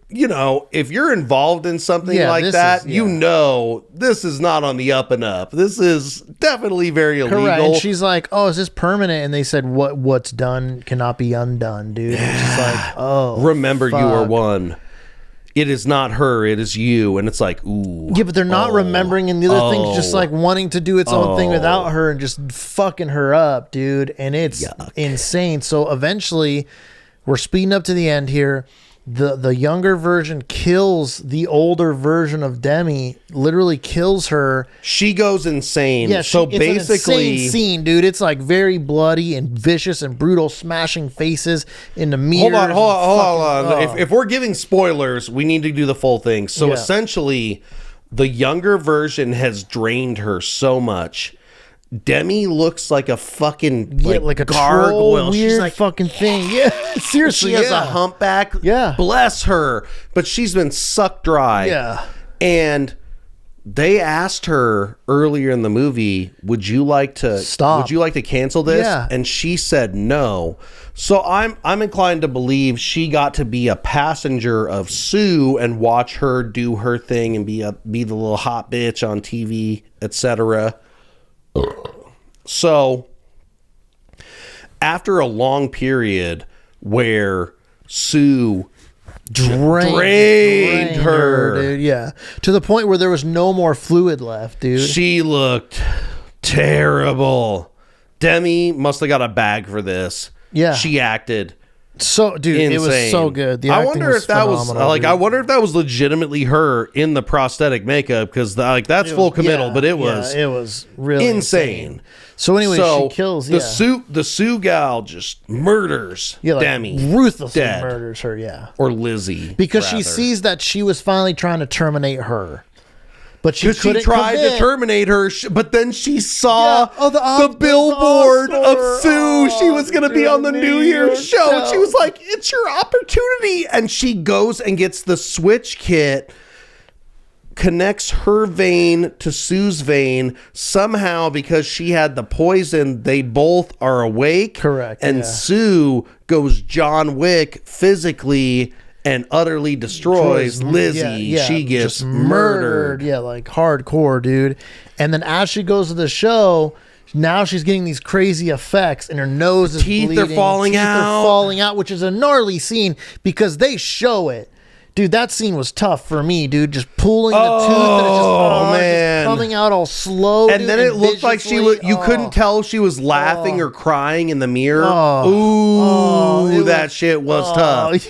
[SPEAKER 1] you're involved in something like that, this is not on the up and up. This is definitely very illegal.
[SPEAKER 2] Correct. And she's like, oh, is this permanent? And they said, what's done cannot be undone, dude. And she's like, oh,
[SPEAKER 1] remember, fuck. You are one. It is not her, it is you. And it's like, ooh.
[SPEAKER 2] Yeah, but they're not remembering, and the other thing's just like wanting to do its own thing without her and just fucking her up, dude. And it's insane. So eventually, we're speeding up to the end here. The younger version kills the older version of Demi, literally kills her.
[SPEAKER 1] She goes insane.
[SPEAKER 2] Yeah,
[SPEAKER 1] so
[SPEAKER 2] it's
[SPEAKER 1] basically,
[SPEAKER 2] an insane scene, dude. It's like very bloody and vicious and brutal, smashing faces into mirrors.
[SPEAKER 1] Hold on. If we're giving spoilers, we need to do the full thing. So essentially, the younger version has drained her so much. Demi looks like a fucking
[SPEAKER 2] like a
[SPEAKER 1] gargoyle.
[SPEAKER 2] Troll, weird she's like fucking thing. Yeah, seriously.
[SPEAKER 1] She has a humpback.
[SPEAKER 2] Yeah,
[SPEAKER 1] bless her. But she's been sucked dry.
[SPEAKER 2] Yeah,
[SPEAKER 1] and they asked her earlier in the movie, "Would you like to stop? Would you like to cancel this?"
[SPEAKER 2] Yeah, and
[SPEAKER 1] she said no. So I'm inclined to believe she got to be a passenger of Sue and watch her do her thing and be the little hot bitch on TV, etc. So, after a long period where Sue drained her,
[SPEAKER 2] dude, yeah, to the point where there was no more fluid left, dude.
[SPEAKER 1] She looked terrible. Demi must have got a bag for this.
[SPEAKER 2] Yeah,
[SPEAKER 1] she acted
[SPEAKER 2] so, dude, insane. It was so good. The
[SPEAKER 1] I wonder if that was like, dude. I wonder if that was legitimately her in the prosthetic makeup, because that's full committal, but it was
[SPEAKER 2] really insane. So anyway, she kills
[SPEAKER 1] the Sue gal just murders Demi,
[SPEAKER 2] ruthlessly murders her,
[SPEAKER 1] or Lizzie,
[SPEAKER 2] because she sees that she was finally trying to terminate her. But she
[SPEAKER 1] tried to terminate her, but then she saw the billboard of Sue. She was going to be on the New Year's show. She was like, it's your opportunity. And she goes and gets the switch kit, connects her vein to Sue's vein. Somehow, because she had the poison, they both are awake.
[SPEAKER 2] Correct.
[SPEAKER 1] And Sue goes John Wick physically and utterly destroys Lizzie. She gets murdered.
[SPEAKER 2] Yeah, like hardcore, dude. And then as she goes to the show, now she's getting these crazy effects, and her nose is bleeding.
[SPEAKER 1] Teeth are falling out,
[SPEAKER 2] which is a gnarly scene because they show it. Dude, that scene was tough for me, dude. Just pulling the tooth and it's just coming out all slow.
[SPEAKER 1] And then it looked like she was, you couldn't tell if she was laughing or crying in the mirror. That shit was tough.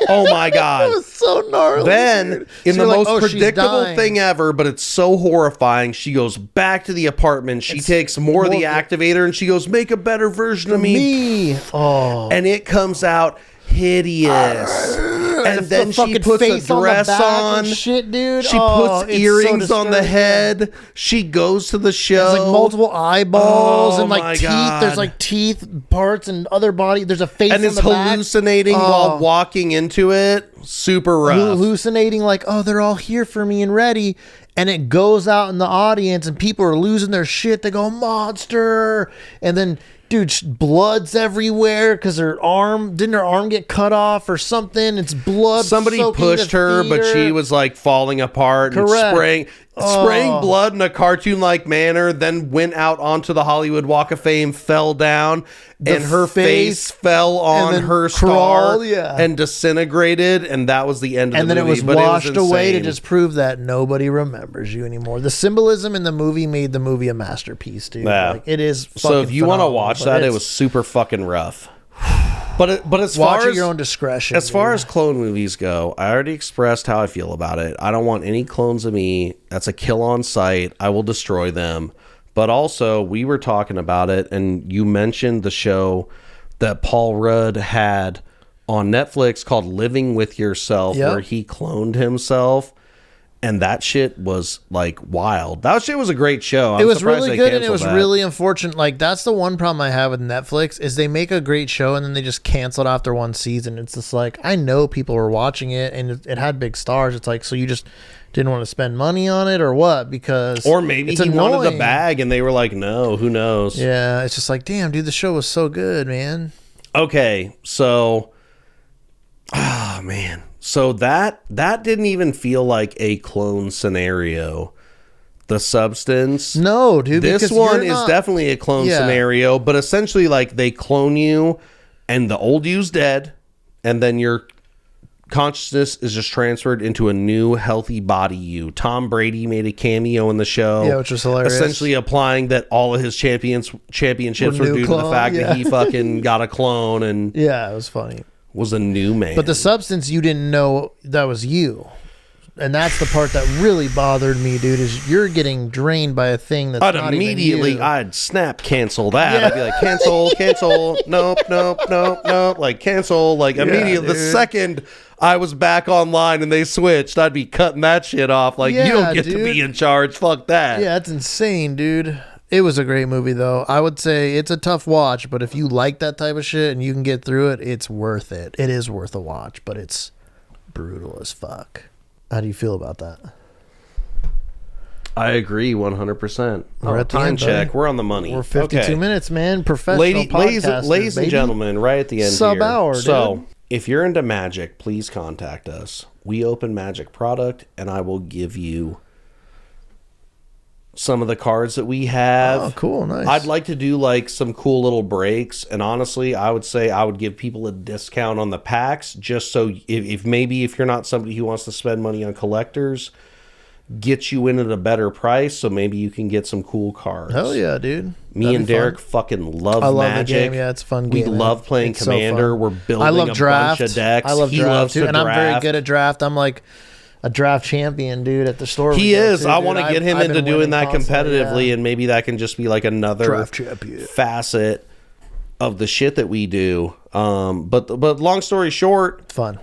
[SPEAKER 1] Oh my God.
[SPEAKER 2] It was so gnarly.
[SPEAKER 1] Then, in the most predictable thing ever, but it's so horrifying, she goes back to the apartment. She takes more of the activator and she goes, make a better version of me. And it comes out hideous. And then she puts a dress on.
[SPEAKER 2] Shit, dude.
[SPEAKER 1] She puts earrings on the head. She goes to the show.
[SPEAKER 2] There's like multiple eyeballs and like teeth. God. There's like teeth parts and other body. There's a face on the back.
[SPEAKER 1] And it's hallucinating while walking into it. Super rough.
[SPEAKER 2] Hallucinating like, oh, they're all here for me and ready. And it goes out in the audience and people are losing their shit. They go, monster. And then, dude, blood's everywhere because didn't her arm get cut off or something? It's blood.
[SPEAKER 1] Somebody pushed her, but she was like falling apart and spraying. spraying blood in a cartoon-like manner, then went out onto the Hollywood Walk of Fame, fell down, and her face fell on her star and disintegrated, and that was the end of the movie.
[SPEAKER 2] And then it was washed away to just prove that nobody remembers you anymore. The symbolism in the movie made the movie a masterpiece, dude.
[SPEAKER 1] Yeah.
[SPEAKER 2] Like, it is fucking
[SPEAKER 1] So if you want to watch that, it
[SPEAKER 2] it's-
[SPEAKER 1] was super fucking rough. But as
[SPEAKER 2] Watch
[SPEAKER 1] far
[SPEAKER 2] at
[SPEAKER 1] as
[SPEAKER 2] your own discretion.
[SPEAKER 1] As far as clone movies go, I already expressed how I feel about it. I don't want any clones of me. That's a kill on sight. I will destroy them. But also, we were talking about it, and you mentioned the show that Paul Rudd had on Netflix called Living with Yourself, where he cloned himself. And that shit was like wild. That shit was a great show.
[SPEAKER 2] It was really good, and it was really unfortunate. Like, that's the one problem I have with Netflix is they make a great show and then they just cancel it after one season. It's just like, I know people were watching it and it had big stars. It's like, so you just didn't want to spend money on it or what? Because
[SPEAKER 1] or maybe
[SPEAKER 2] it's
[SPEAKER 1] he
[SPEAKER 2] annoying.
[SPEAKER 1] wanted the bag and they were like, no, who knows?
[SPEAKER 2] Yeah, it's just like, damn, dude, the show was so good, man.
[SPEAKER 1] Okay, so man. So that didn't even feel like a clone scenario. The Substance.
[SPEAKER 2] No, dude.
[SPEAKER 1] This one is definitely a clone scenario, but essentially like they clone you and the old you's dead, and then your consciousness is just transferred into a new healthy body you. Tom Brady made a cameo in the show.
[SPEAKER 2] Yeah, which was hilarious.
[SPEAKER 1] Essentially implying that all of his championships were due to the fact that he fucking got a clone and
[SPEAKER 2] yeah, it was funny.
[SPEAKER 1] Was a new man.
[SPEAKER 2] But the Substance, you didn't know that was you. And that's the part that really bothered me, dude, is you're getting drained by a thing that's not
[SPEAKER 1] immediately,
[SPEAKER 2] even you.
[SPEAKER 1] I'd snap cancel that. Yeah. I'd be like, cancel, nope. Like, cancel, like, immediately. The second I was back online and they switched, I'd be cutting that shit off. Like, you don't get to be in charge. Fuck that.
[SPEAKER 2] Yeah, it's insane, dude. It was a great movie, though. I would say it's a tough watch, but if you like that type of shit and you can get through it, it's worth it. It is worth a watch, but it's brutal as fuck. How do you feel about that?
[SPEAKER 1] I agree 100%.
[SPEAKER 2] We're at the
[SPEAKER 1] time
[SPEAKER 2] end,
[SPEAKER 1] check.
[SPEAKER 2] buddy.
[SPEAKER 1] We're on the money.
[SPEAKER 2] We're 52 minutes, man. Professional
[SPEAKER 1] ladies and gentlemen, right at the end
[SPEAKER 2] Sub
[SPEAKER 1] here.
[SPEAKER 2] hour,
[SPEAKER 1] so,
[SPEAKER 2] dude.
[SPEAKER 1] if you're into magic, please contact us. We open magic product, and I will give you some of the cards that we have.
[SPEAKER 2] Oh, cool. Nice.
[SPEAKER 1] I'd like to do like some cool little breaks. And honestly, I would say I would give people a discount on the packs just so if you're not somebody who wants to spend money on collectors, get you in at a better price. So maybe you can get some cool cards.
[SPEAKER 2] Hell yeah, dude.
[SPEAKER 1] Me and Derek fucking love
[SPEAKER 2] I love
[SPEAKER 1] Magic.
[SPEAKER 2] the game. Yeah, it's a fun game.
[SPEAKER 1] We love playing
[SPEAKER 2] It's
[SPEAKER 1] Commander.
[SPEAKER 2] So
[SPEAKER 1] We're building
[SPEAKER 2] I love draft.
[SPEAKER 1] bunch of decks.
[SPEAKER 2] I love
[SPEAKER 1] he
[SPEAKER 2] draft
[SPEAKER 1] loves
[SPEAKER 2] too,
[SPEAKER 1] to
[SPEAKER 2] and
[SPEAKER 1] draft.
[SPEAKER 2] I'm very good at draft. I'm like a draft champion, dude, at the store.
[SPEAKER 1] He is.
[SPEAKER 2] Too,
[SPEAKER 1] I want to get him into doing that competitively,
[SPEAKER 2] yeah.
[SPEAKER 1] and maybe that can just be like another
[SPEAKER 2] Draft champion
[SPEAKER 1] facet of the shit that we do. But long story short,
[SPEAKER 2] fun.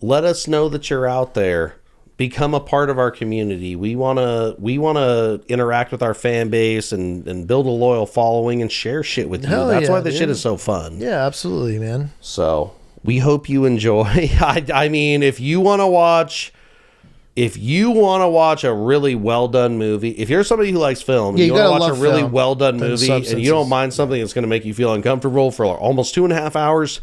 [SPEAKER 1] Let us know that you're out there. Become a part of our community. We wanna interact with our fan base and build a loyal following and share shit with you. That's why this shit is so fun.
[SPEAKER 2] Yeah, absolutely, man.
[SPEAKER 1] So we hope you enjoy. I mean, if you want to watch a really well done movie, if you're somebody who likes film, you want to watch a really well done movie, and you don't mind something that's going to make you feel uncomfortable for almost 2.5 hours,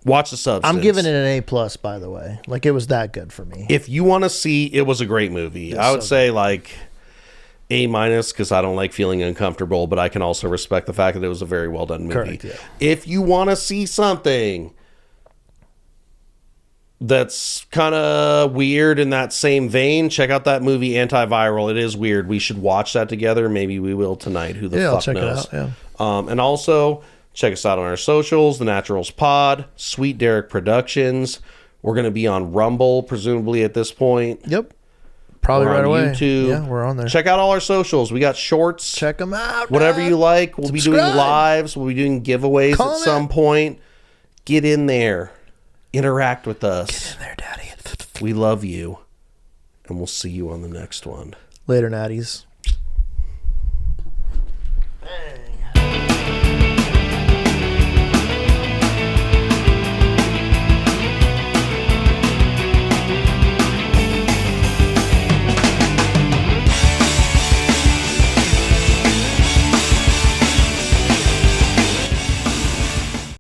[SPEAKER 1] watch The Substance.
[SPEAKER 2] I'm giving it an A+, by the way. Like, it was that good for me.
[SPEAKER 1] If you want to see, it was a great movie. I would say like A- because I don't like feeling uncomfortable, but I can also respect the fact that it was a very well done movie.
[SPEAKER 2] Correct, yeah.
[SPEAKER 1] If you want to see something that's kind of weird in that same vein, check out that movie Antiviral. It is weird. We should watch that together. Maybe we will tonight. Who the fuck
[SPEAKER 2] I'll check
[SPEAKER 1] knows?
[SPEAKER 2] it out. Yeah.
[SPEAKER 1] And also check us out on our socials, The Naturals Pod, Sweet Derek Productions. We're going to be on Rumble, presumably at this point.
[SPEAKER 2] Yep. Probably
[SPEAKER 1] We're
[SPEAKER 2] right
[SPEAKER 1] on
[SPEAKER 2] away.
[SPEAKER 1] YouTube.
[SPEAKER 2] Yeah, we're on there.
[SPEAKER 1] Check out all our socials. We got shorts.
[SPEAKER 2] Check them out.
[SPEAKER 1] Whatever you like. We'll be doing
[SPEAKER 2] Subscribe.
[SPEAKER 1] lives. We'll be doing giveaways at some point. Get in there. Interact with us.
[SPEAKER 2] Get in there, Daddy.
[SPEAKER 1] We love you. And we'll see you on the next one.
[SPEAKER 2] Later, natties.